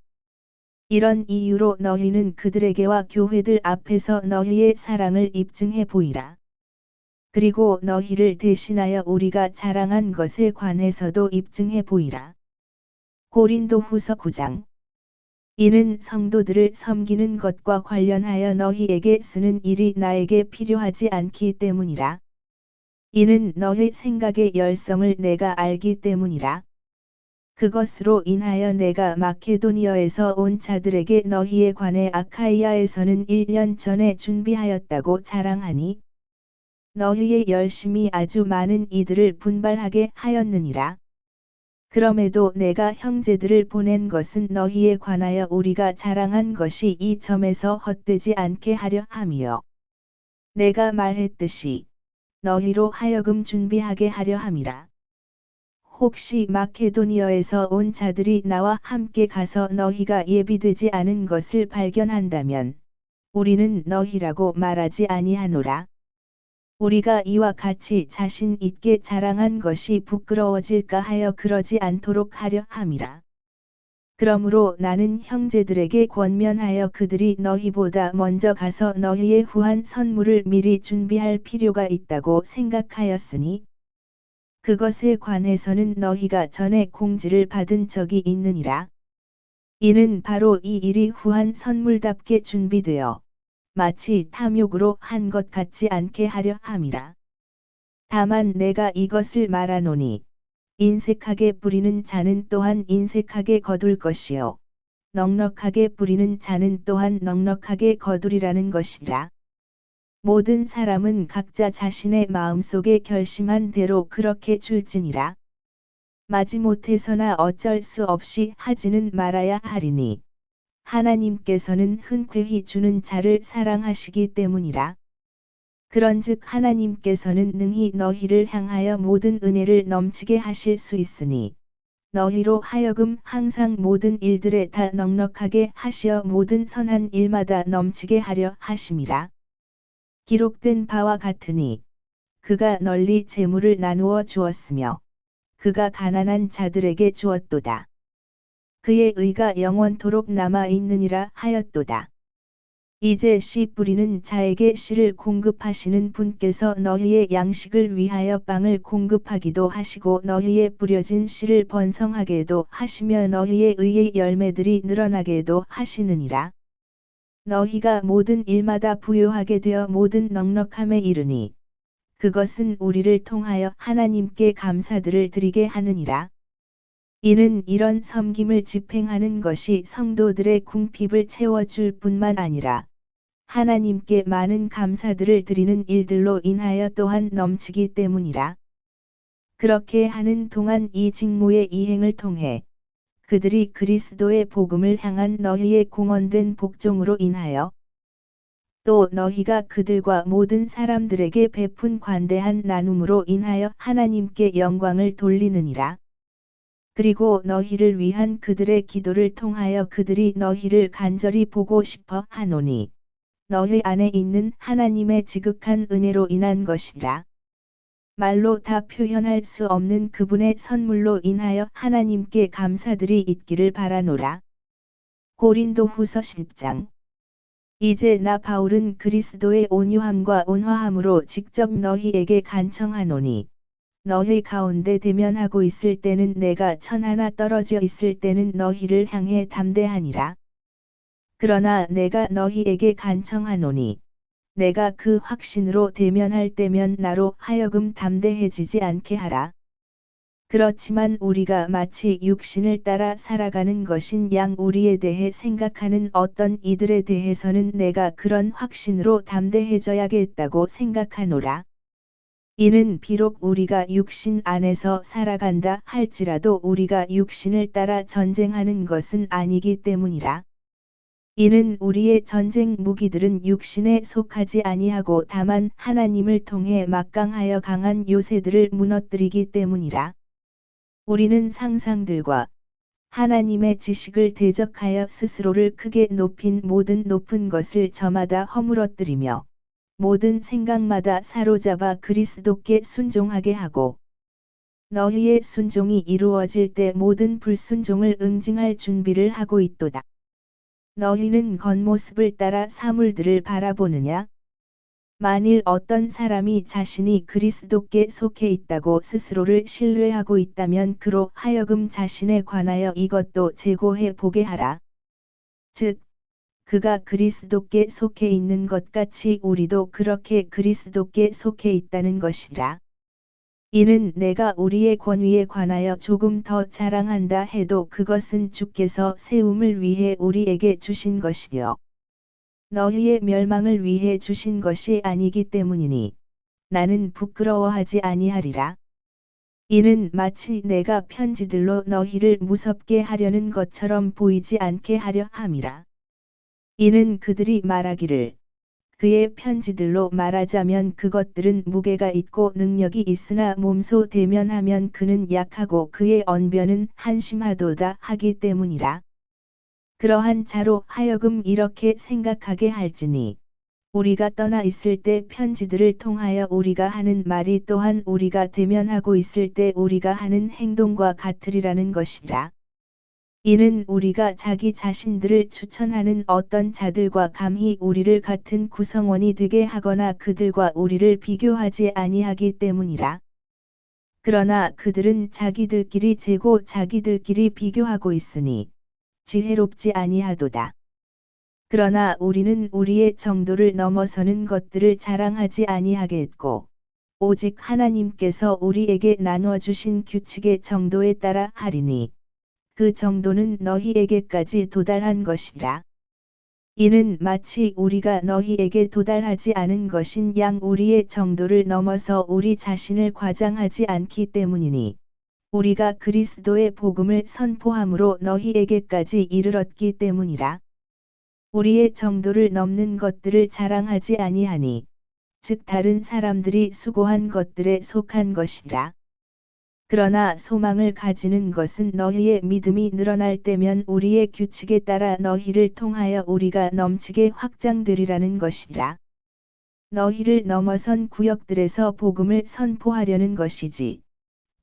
이런 이유로 너희는 그들에게와 교회들 앞에서 너희의 사랑을 입증해 보이라. 그리고 너희를 대신하여 우리가 자랑한 것에 관해서도 입증해 보이라. 고린도후서 9장. 이는 성도들을 섬기는 것과 관련하여 너희에게 쓰는 일이 나에게 필요하지 않기 때문이라. 이는 너희 생각의 열성을 내가 알기 때문이라. 그것으로 인하여 내가 마케도니아에서 온 자들에게 너희에 관해 아카이아에서는 1년 전에 준비하였다고 자랑하니 너희의 열심이 아주 많은 이들을 분발하게 하였느니라. 그럼에도 내가 형제들을 보낸 것은 너희에 관하여 우리가 자랑한 것이 이 점에서 헛되지 않게 하려 함이요. 내가 말했듯이 너희로 하여금 준비하게 하려 함이라. 혹시 마케도니아에서 온 자들이 나와 함께 가서 너희가 예비되지 않은 것을 발견한다면 우리는 너희라고 말하지 아니하노라. 우리가 이와 같이 자신 있게 자랑한 것이 부끄러워질까 하여 그러지 않도록 하려 함이라. 그러므로 나는 형제들에게 권면하여 그들이 너희보다 먼저 가서 너희의 후한 선물을 미리 준비할 필요가 있다고 생각하였으니 그것에 관해서는 너희가 전에 공지를 받은 적이 있느니라. 이는 바로 이 일이 후한 선물답게 준비되어 마치 탐욕으로 한 것 같지 않게 하려 함이라. 다만 내가 이것을 말하노니 인색하게 뿌리는 자는 또한 인색하게 거둘 것이요 넉넉하게 뿌리는 자는 또한 넉넉하게 거두리라는 것이라. 모든 사람은 각자 자신의 마음속에 결심한 대로 그렇게 줄지니라. 마지못해서나 어쩔 수 없이 하지는 말아야 하리니 하나님께서는 흔쾌히 주는 자를 사랑하시기 때문이라. 그런즉 하나님께서는 능히 너희를 향하여 모든 은혜를 넘치게 하실 수 있으니 너희로 하여금 항상 모든 일들에 다 넉넉하게 하시어 모든 선한 일마다 넘치게 하려 하심이라. 기록된 바와 같으니 그가 널리 재물을 나누어 주었으며 그가 가난한 자들에게 주었도다. 그의 의가 영원토록 남아 있느니라 하였도다. 이제 씨 뿌리는 자에게 씨를 공급하시는 분께서 너희의 양식을 위하여 빵을 공급하기도 하시고 너희의 뿌려진 씨를 번성하게도 하시며 너희의 의의 열매들이 늘어나게도 하시느니라. 너희가 모든 일마다 부요하게 되어 모든 넉넉함에 이르니 그것은 우리를 통하여 하나님께 감사들을 드리게 하느니라. 이는 이런 섬김을 집행하는 것이 성도들의 궁핍을 채워줄 뿐만 아니라 하나님께 많은 감사들을 드리는 일들로 인하여 또한 넘치기 때문이라. 그렇게 하는 동안 이 직무의 이행을 통해 그들이 그리스도의 복음을 향한 너희의 공언된 복종으로 인하여 또 너희가 그들과 모든 사람들에게 베푼 관대한 나눔으로 인하여 하나님께 영광을 돌리느니라. 그리고 너희를 위한 그들의 기도를 통하여 그들이 너희를 간절히 보고 싶어 하노니 너희 안에 있는 하나님의 지극한 은혜로 인한 것이라. 말로 다 표현할 수 없는 그분의 선물로 인하여 하나님께 감사들이 있기를 바라노라. 고린도후서 10장. 이제 나 바울은 그리스도의 온유함과 온화함으로 직접 너희에게 간청하노니 너희 가운데 대면하고 있을 때는 내가 천하나 떨어져 있을 때는 너희를 향해 담대하니라. 그러나 내가 너희에게 간청하노니 내가 그 확신으로 대면할 때면 나로 하여금 담대해지지 않게 하라. 그렇지만 우리가 마치 육신을 따라 살아가는 것인 양 우리에 대해 생각하는 어떤 이들에 대해서는 내가 그런 확신으로 담대해져야겠다고 생각하노라. 이는 비록 우리가 육신 안에서 살아간다 할지라도 우리가 육신을 따라 전쟁하는 것은 아니기 때문이라. 이는 우리의 전쟁 무기들은 육신에 속하지 아니하고 다만 하나님을 통해 막강하여 강한 요새들을 무너뜨리기 때문이라. 우리는 상상들과 하나님의 지식을 대적하여 스스로를 크게 높인 모든 높은 것을 저마다 허물어뜨리며 모든 생각마다 사로잡아 그리스도께 순종하게 하고 너희의 순종이 이루어질 때 모든 불순종을 응징할 준비를 하고 있도다. 너희는 겉모습을 따라 사물들을 바라보느냐? 만일 어떤 사람이 자신이 그리스도께 속해 있다고 스스로를 신뢰하고 있다면 그로 하여금 자신에 관하여 이것도 재고해 보게 하라. 즉, 그가 그리스도께 속해 있는 것 같이 우리도 그렇게 그리스도께 속해 있다는 것이라. 이는 내가 우리의 권위에 관하여 조금 더 자랑한다 해도 그것은 주께서 세움을 위해 우리에게 주신 것이요 너희의 멸망을 위해 주신 것이 아니기 때문이니 나는 부끄러워하지 아니하리라. 이는 마치 내가 편지들로 너희를 무섭게 하려는 것처럼 보이지 않게 하려 함이라. 이는 그들이 말하기를 그의 편지들로 말하자면 그것들은 무게가 있고 능력이 있으나 몸소 대면하면 그는 약하고 그의 언변은 한심하도다 하기 때문이라. 그러한 자로 하여금 이렇게 생각하게 할지니 우리가 떠나 있을 때 편지들을 통하여 우리가 하는 말이 또한 우리가 대면하고 있을 때 우리가 하는 행동과 같으리라는 것이라. 이는 우리가 자기 자신들을 추천하는 어떤 자들과 감히 우리를 같은 구성원이 되게 하거나 그들과 우리를 비교하지 아니하기 때문이라. 그러나 그들은 자기들끼리 재고 자기들끼리 비교하고 있으니 지혜롭지 아니하도다. 그러나 우리는 우리의 정도를 넘어서는 것들을 자랑하지 아니하겠고 오직 하나님께서 우리에게 나누어 주신 규칙의 정도에 따라 하리니 그 정도는 너희에게까지 도달한 것이라. 이는 마치 우리가 너희에게 도달하지 않은 것인 양 우리의 정도를 넘어서 우리 자신을 과장하지 않기 때문이니 우리가 그리스도의 복음을 선포함으로 너희에게까지 이르렀기 때문이라. 우리의 정도를 넘는 것들을 자랑하지 아니하니 즉 다른 사람들이 수고한 것들에 속한 것이라. 그러나 소망을 가지는 것은 너희의 믿음이 늘어날 때면 우리의 규칙에 따라 너희를 통하여 우리가 넘치게 확장되리라는 것이라. 너희를 넘어선 구역들에서 복음을 선포하려는 것이지.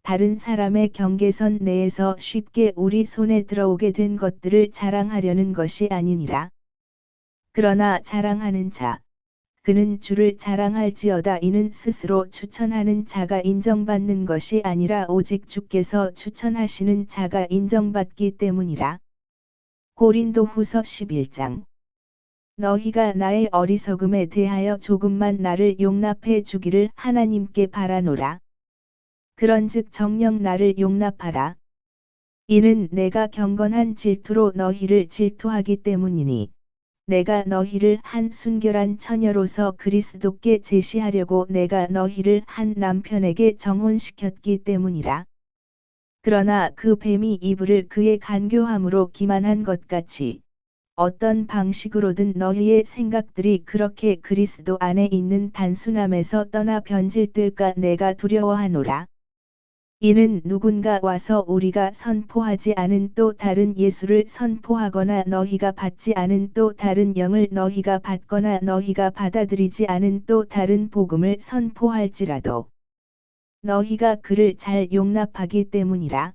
다른 사람의 경계선 내에서 쉽게 우리 손에 들어오게 된 것들을 자랑하려는 것이 아니니라. 그러나 자랑하는 자. 그는 주를 자랑할지어다. 이는 스스로 추천하는 자가 인정받는 것이 아니라 오직 주께서 추천하시는 자가 인정받기 때문이라. 고린도후서 11장. 너희가 나의 어리석음에 대하여 조금만 나를 용납해 주기를 하나님께 바라노라. 그런즉 정녕 나를 용납하라. 이는 내가 경건한 질투로 너희를 질투하기 때문이니 내가 너희를 한 순결한 처녀로서 그리스도께 제시하려고 내가 너희를 한 남편에게 정혼시켰기 때문이라. 그러나 그 뱀이 이브를 그의 간교함으로 기만한 것 같이 어떤 방식으로든 너희의 생각들이 그렇게 그리스도 안에 있는 단순함에서 떠나 변질될까 내가 두려워하노라. 이는 누군가 와서 우리가 선포하지 않은 또 다른 예수를 선포하거나 너희가 받지 않은 또 다른 영을 너희가 받거나 너희가 받아들이지 않은 또 다른 복음을 선포할지라도 너희가 그를 잘 용납하기 때문이라.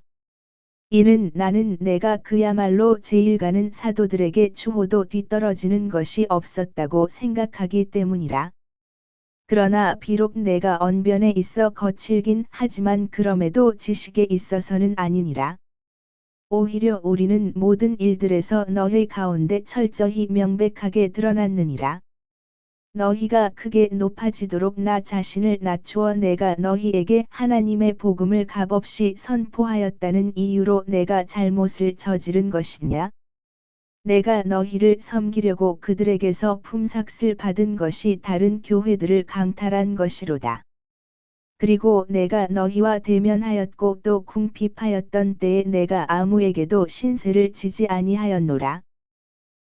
이는 나는 내가 그야말로 제일 가는 사도들에게 추호도 뒤떨어지는 것이 없었다고 생각하기 때문이라. 그러나 비록 내가 언변에 있어 거칠긴 하지만 그럼에도 지식에 있어서는 아니니라. 오히려 우리는 모든 일들에서 너희 가운데 철저히 명백하게 드러났느니라. 너희가 크게 높아지도록 나 자신을 낮추어 내가 너희에게 하나님의 복음을 값없이 선포하였다는 이유로 내가 잘못을 저지른 것이냐? 내가 너희를 섬기려고 그들에게서 품삯을 받은 것이 다른 교회들을 강탈한 것이로다. 그리고 내가 너희와 대면하였고 또 궁핍하였던 때에 내가 아무에게도 신세를 지지 아니하였노라.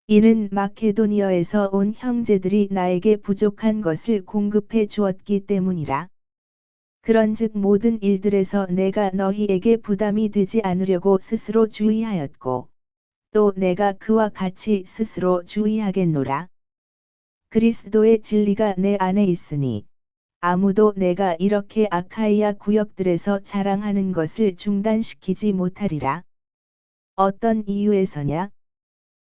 이는 마케도니아에서 온 형제들이 나에게 부족한 것을 공급해 주었기 때문이라. 그런즉 모든 일들에서 내가 너희에게 부담이 되지 않으려고 스스로 주의하였고 또 내가 그와 같이 스스로 주의하겠노라. 그리스도의 진리가 내 안에 있으니 아무도 내가 이렇게 아카이아 구역들에서 자랑하는 것을 중단시키지 못하리라. 어떤 이유에서냐?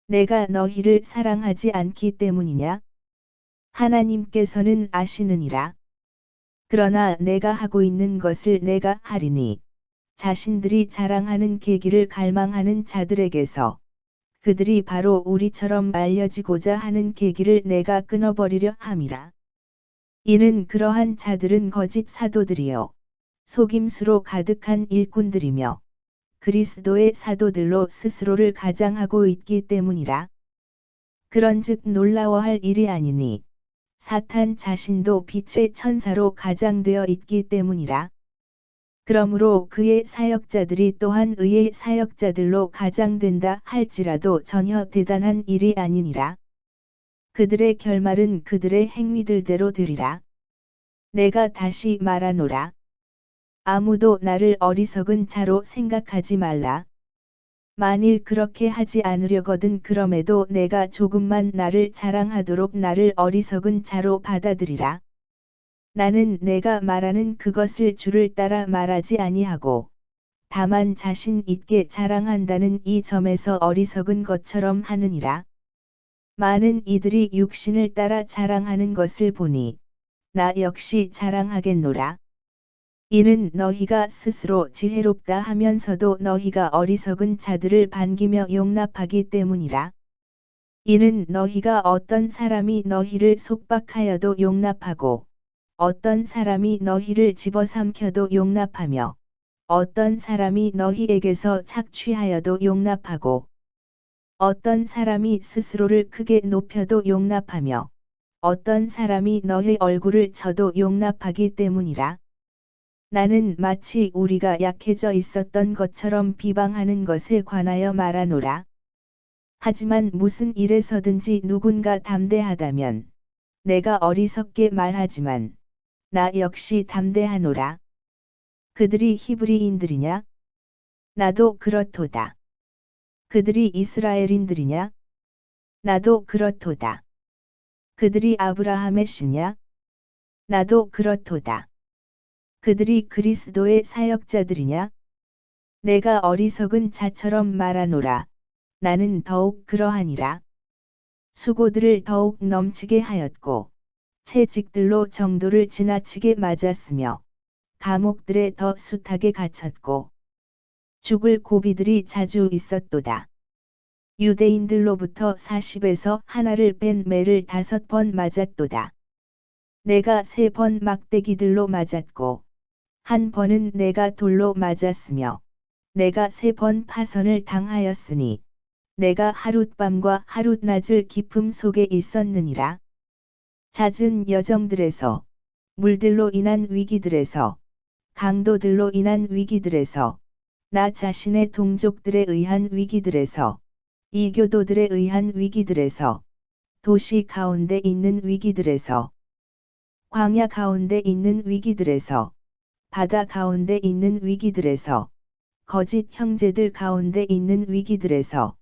내가 너희를 사랑하지 않기 때문이냐? 하나님께서는 아시느니라. 그러나 내가 하고 있는 것을 내가 하리니 자신들이 자랑하는 계기를 갈망하는 자들에게서 그들이 바로 우리처럼 알려지고자 하는 계기를 내가 끊어버리려 함이라. 이는 그러한 자들은 거짓 사도들이요 속임수로 가득한 일꾼들이며 그리스도의 사도들로 스스로를 가장하고 있기 때문이라. 그런즉 놀라워할 일이 아니니 사탄 자신도 빛의 천사로 가장되어 있기 때문이라. 그러므로 그의 사역자들이 또한 의의 사역자들로 가장된다 할지라도 전혀 대단한 일이 아니니라. 그들의 결말은 그들의 행위들대로 되리라. 내가 다시 말하노라. 아무도 나를 어리석은 자로 생각하지 말라. 만일 그렇게 하지 않으려거든 그럼에도 내가 조금만 나를 자랑하도록 나를 어리석은 자로 받아들이라. 나는 내가 말하는 그것을 주를 따라 말하지 아니하고 다만 자신 있게 자랑한다는 이 점에서 어리석은 것처럼 하느니라. 많은 이들이 육신을 따라 자랑하는 것을 보니 나 역시 자랑하겠노라. 이는 너희가 스스로 지혜롭다 하면서도 너희가 어리석은 자들을 반기며 용납하기 때문이라. 이는 너희가 어떤 사람이 너희를 속박하여도 용납하고 어떤 사람이 너희를 집어삼켜도 용납하며 어떤 사람이 너희에게서 착취하여도 용납하고 어떤 사람이 스스로를 크게 높여도 용납하며 어떤 사람이 너희 얼굴을 쳐도 용납하기 때문이라. 나는 마치 우리가 약해져 있었던 것처럼 비방하는 것에 관하여 말하노라. 하지만 무슨 일에서든지 누군가 담대하다면 내가 어리석게 말하지만 나 역시 담대하노라. 그들이 히브리인들이냐? 나도 그렇도다. 그들이 이스라엘인들이냐? 나도 그렇도다. 그들이 아브라함의 씨냐? 나도 그렇도다. 그들이 그리스도의 사역자들이냐? 내가 어리석은 자처럼 말하노라. 나는 더욱 그러하니라. 수고들을 더욱 넘치게 하였고 채찍들로 정도를 지나치게 맞았으며 감옥들에 더 숱하게 갇혔고 죽을 고비들이 자주 있었도다. 유대인들로부터 40에서 하나를 뺀 매를 5번 맞았도다. 내가 3번 막대기들로 맞았고 한 번은 내가 돌로 맞았으며 내가 3번 파선을 당하였으니 내가 하룻밤과 하룻낮을 기품 속에 있었느니라. 잦은 여정들에서 물들로 인한 위기들에서 강도들로 인한 위기들에서 나 자신의 동족들에 의한 위기들에서 이교도들에 의한 위기들에서 도시 가운데 있는 위기들에서 광야 가운데 있는 위기들에서 바다 가운데 있는 위기들에서 거짓 형제들 가운데 있는 위기들에서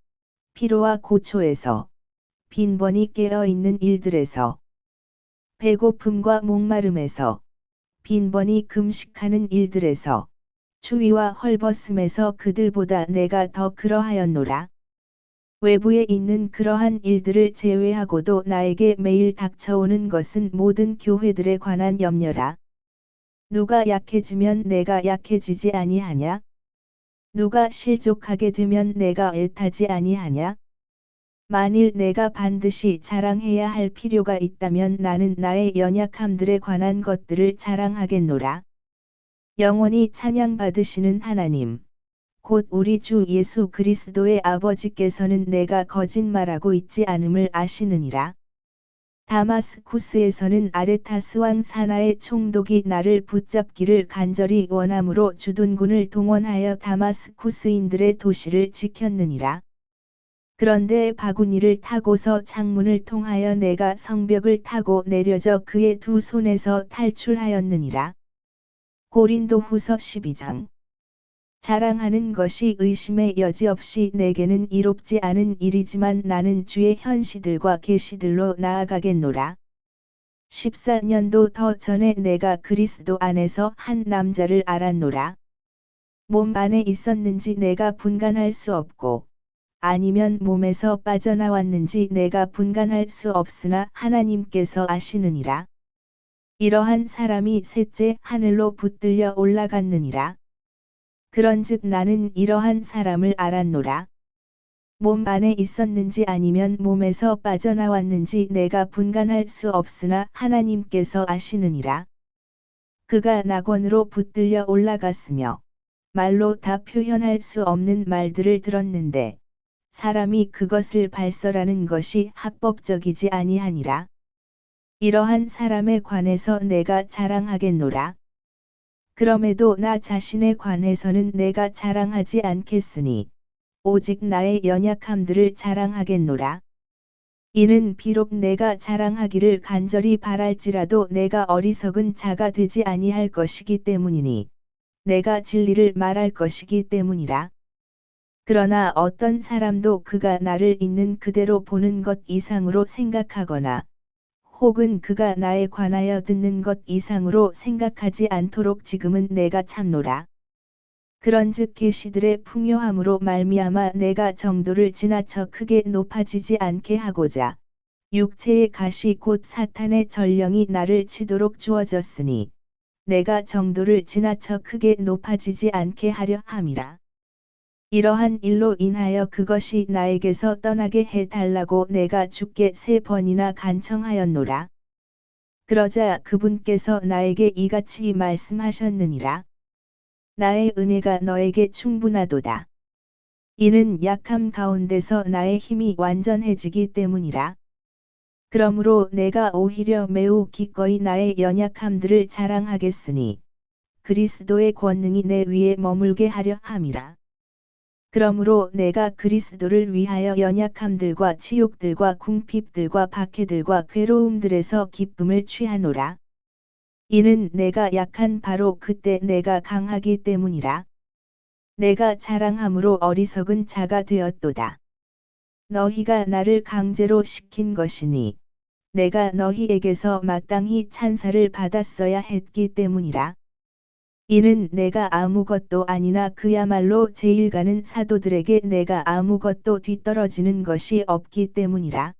피로와 고초에서 빈번히 깨어있는 일들에서 배고픔과 목마름에서 빈번히 금식하는 일들에서 추위와 헐벗음에서 그들보다 내가 더 그러하였노라. 외부에 있는 그러한 일들을 제외하고도 나에게 매일 닥쳐오는 것은 모든 교회들에 관한 염려라. 누가 약해지면 내가 약해지지 아니하냐? 누가 실족하게 되면 내가 애타지 아니하냐? 만일 내가 반드시 자랑해야 할 필요가 있다면 나는 나의 연약함들에 관한 것들을 자랑하겠노라. 영원히 찬양받으시는 하나님, 곧 우리 주 예수 그리스도의 아버지께서는 내가 거짓말하고 있지 않음을 아시느니라. 다마스쿠스에서는 아레타스 왕 사나의 총독이 나를 붙잡기를 간절히 원함으로 주둔군을 동원하여 다마스쿠스인들의 도시를 지켰느니라. 그런데 바구니를 타고서 창문을 통하여 내가 성벽을 타고 내려져 그의 두 손에서 탈출하였느니라. 고린도후서 12장. 자랑하는 것이 의심의 여지 없이 내게는 이롭지 않은 일이지만 나는 주의 현시들과 계시들로 나아가겠노라. 14년도 더 전에 내가 그리스도 안에서 한 남자를 알았노라. 몸 안에 있었는지 내가 분간할 수 없고 아니면 몸에서 빠져나왔는지 내가 분간할 수 없으나 하나님께서 아시느니라. 이러한 사람이 셋째 하늘로 붙들려 올라갔느니라. 그런즉 나는 이러한 사람을 알았노라. 몸 안에 있었는지 아니면 몸에서 빠져나왔는지 내가 분간할 수 없으나 하나님께서 아시느니라. 그가 낙원으로 붙들려 올라갔으며 말로 다 표현할 수 없는 말들을 들었는데 사람이 그것을 발설하는 것이 합법적이지 아니하니라. 이러한 사람에 관해서 내가 자랑하겠노라. 그럼에도 나 자신에 관해서는 내가 자랑하지 않겠으니 오직 나의 연약함들을 자랑하겠노라. 이는 비록 내가 자랑하기를 간절히 바랄지라도 내가 어리석은 자가 되지 아니할 것이기 때문이니 내가 진리를 말할 것이기 때문이라. 그러나 어떤 사람도 그가 나를 있는 그대로 보는 것 이상으로 생각하거나 혹은 그가 나에 관하여 듣는 것 이상으로 생각하지 않도록 지금은 내가 참노라. 그런즉 계시들의 풍요함으로 말미암아 내가 정도를 지나쳐 크게 높아지지 않게 하고자 육체의 가시 곧 사탄의 전령이 나를 치도록 주어졌으니 내가 정도를 지나쳐 크게 높아지지 않게 하려 함이라. 이러한 일로 인하여 그것이 나에게서 떠나게 해달라고 내가 주께 3번이나 간청하였노라. 그러자 그분께서 나에게 이같이 말씀하셨느니라. 나의 은혜가 너에게 충분하도다. 이는 약함 가운데서 나의 힘이 완전해지기 때문이라. 그러므로 내가 오히려 매우 기꺼이 나의 연약함들을 자랑하겠으니 그리스도의 권능이 내 위에 머물게 하려 함이라. 그러므로 내가 그리스도를 위하여 연약함들과 치욕들과 궁핍들과 박해들과 괴로움들에서 기쁨을 취하노라. 이는 내가 약한 바로 그때 내가 강하기 때문이라. 내가 자랑함으로 어리석은 자가 되었도다. 너희가 나를 강제로 시킨 것이니 내가 너희에게서 마땅히 찬사를 받았어야 했기 때문이라. 이는 내가 아무것도 아니나 그야말로 제일 가는 사도들에게 내가 아무것도 뒤떨어지는 것이 없기 때문이라.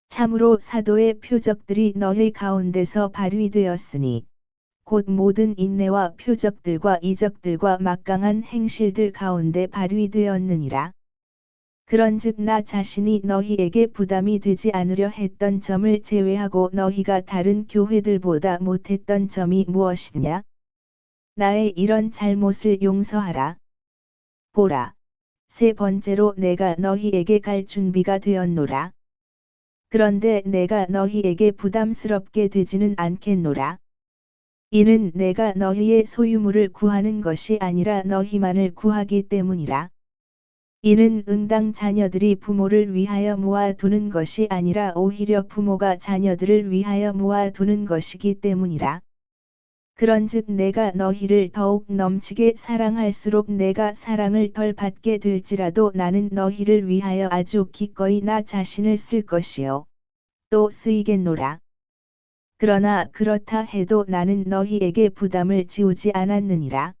참으로 사도의 표적들이 너희 가운데서 발휘되었으니 곧 모든 인내와 표적들과 이적들과 막강한 행실들 가운데 발휘되었느니라. 그런즉 나 자신이 너희에게 부담이 되지 않으려 했던 점을 제외하고 너희가 다른 교회들보다 못했던 점이 무엇이냐? 나의 이런 잘못을 용서하라. 보라, 3번째로 내가 너희에게 갈 준비가 되었노라. 그런데 내가 너희에게 부담스럽게 되지는 않겠노라. 이는 내가 너희의 소유물을 구하는 것이 아니라 너희만을 구하기 때문이라. 이는 응당 자녀들이 부모를 위하여 모아두는 것이 아니라 오히려 부모가 자녀들을 위하여 모아두는 것이기 때문이라. 그런즉 내가 너희를 더욱 넘치게 사랑할수록 내가 사랑을 덜 받게 될지라도 나는 너희를 위하여 아주 기꺼이 나 자신을 쓸 것이요 또 쓰이겠노라. 그러나 그렇다 해도 나는 너희에게 부담을 지우지 않았느니라.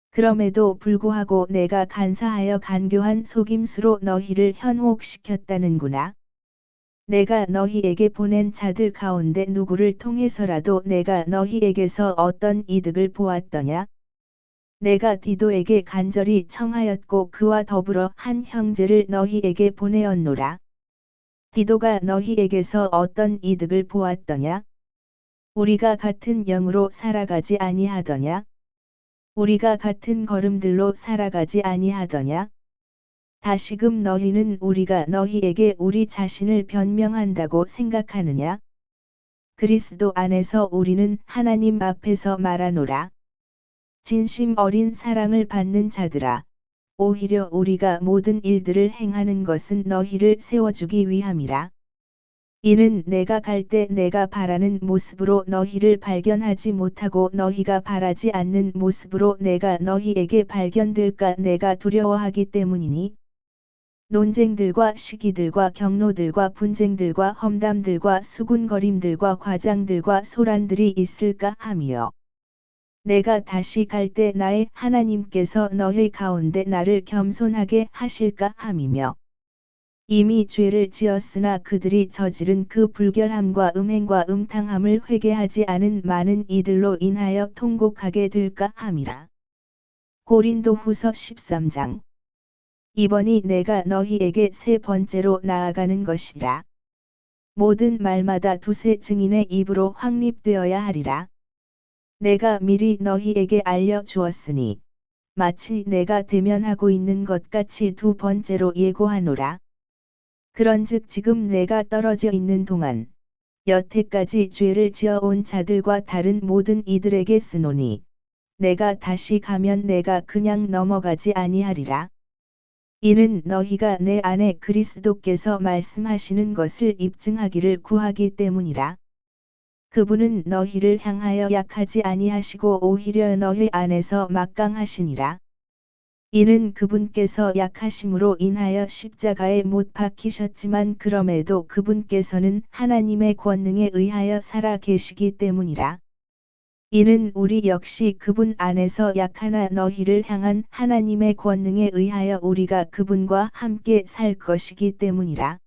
그럼에도 불구하고 내가 간사하여 간교한 속임수로 너희를 현혹시켰다는구나. 내가 너희에게 보낸 자들 가운데 누구를 통해서라도 내가 너희에게서 어떤 이득을 보았더냐? 내가 디도에게 간절히 청하였고 그와 더불어 한 형제를 너희에게 보내었노라. 디도가 너희에게서 어떤 이득을 보았더냐? 우리가 같은 영으로 살아가지 아니하더냐? 우리가 같은 걸음들로 살아가지 아니하더냐? 다시금 너희는 우리가 너희에게 우리 자신을 변명한다고 생각하느냐? 그리스도 안에서 우리는 하나님 앞에서 말하노라. 진심 어린 사랑을 받는 자들아, 오히려 우리가 모든 일들을 행하는 것은 너희를 세워주기 위함이라. 이는 내가 갈 때 내가 바라는 모습으로 너희를 발견하지 못하고 너희가 바라지 않는 모습으로 내가 너희에게 발견될까 내가 두려워하기 때문이니. 논쟁들과 시기들과 경로들과 분쟁들과 험담들과 수군거림들과 과장들과 소란들이 있을까 함이요. 내가 다시 갈 때 나의 하나님께서 너희 가운데 나를 겸손하게 하실까 함이며 이미 죄를 지었으나 그들이 저지른 그 불결함과 음행과 음탕함을 회개하지 않은 많은 이들로 인하여 통곡하게 될까 함이라. 고린도후서 13장. 이번이 내가 너희에게 3번째로 나아가는 것이라. 모든 말마다 두세 증인의 입으로 확립되어야 하리라. 내가 미리 너희에게 알려주었으니 마치 내가 대면하고 있는 것 같이 2번째로 예고하노라. 그런즉 지금 내가 떨어져 있는 동안 여태까지 죄를 지어온 자들과 다른 모든 이들에게 쓰노니 내가 다시 가면 내가 그냥 넘어가지 아니하리라. 이는 너희가 내 안에 그리스도께서 말씀하시는 것을 입증하기를 구하기 때문이라. 그분은 너희를 향하여 약하지 아니하시고 오히려 너희 안에서 막강하시니라. 이는 그분께서 약하심으로 인하여 십자가에 못 박히셨지만 그럼에도 그분께서는 하나님의 권능에 의하여 살아 계시기 때문이라. 이는 우리 역시 그분 안에서 약하나 너희를 향한 하나님의 권능에 의하여 우리가 그분과 함께 살 것이기 때문이라.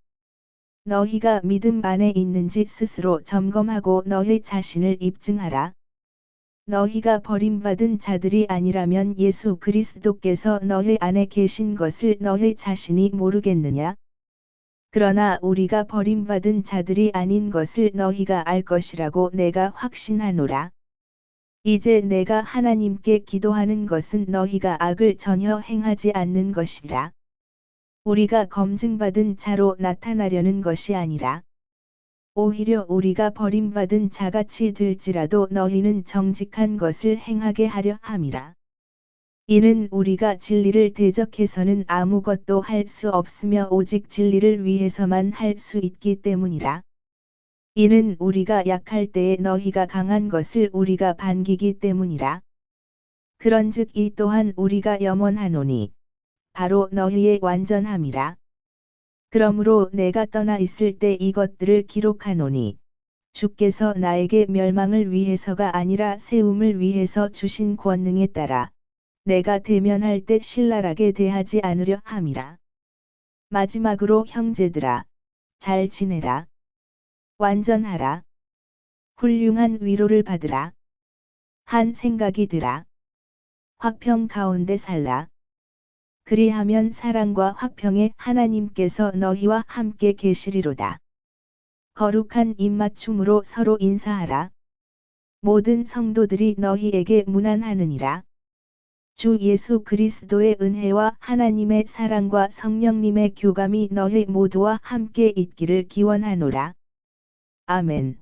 너희가 믿음 안에 있는지 스스로 점검하고 너희 자신을 입증하라. 너희가 버림받은 자들이 아니라면 예수 그리스도께서 너희 안에 계신 것을 너희 자신이 모르겠느냐? 그러나 우리가 버림받은 자들이 아닌 것을 너희가 알 것이라고 내가 확신하노라. 이제 내가 하나님께 기도하는 것은 너희가 악을 전혀 행하지 않는 것이라. 우리가 검증받은 자로 나타나려는 것이 아니라 오히려 우리가 버림받은 자같이 될지라도 너희는 정직한 것을 행하게 하려 함이라. 이는 우리가 진리를 대적해서는 아무것도 할 수 없으며 오직 진리를 위해서만 할 수 있기 때문이라. 이는 우리가 약할 때에 너희가 강한 것을 우리가 반기기 때문이라. 그런즉 이 또한 우리가 염원하노니 바로 너희의 완전함이라. 그러므로 내가 떠나 있을 때 이것들을 기록하노니 주께서 나에게 멸망을 위해서가 아니라 세움을 위해서 주신 권능에 따라 내가 대면할 때 신랄하게 대하지 않으려 함이라. 마지막으로 형제들아, 잘 지내라. 완전하라. 훌륭한 위로를 받으라. 한 생각이 되라. 화평 가운데 살라. 그리하면 사랑과 화평의 하나님께서 너희와 함께 계시리로다. 거룩한 입맞춤으로 서로 인사하라. 모든 성도들이 너희에게 문안하느니라. 주 예수 그리스도의 은혜와 하나님의 사랑과 성령님의 교감이 너희 모두와 함께 있기를 기원하노라. 아멘.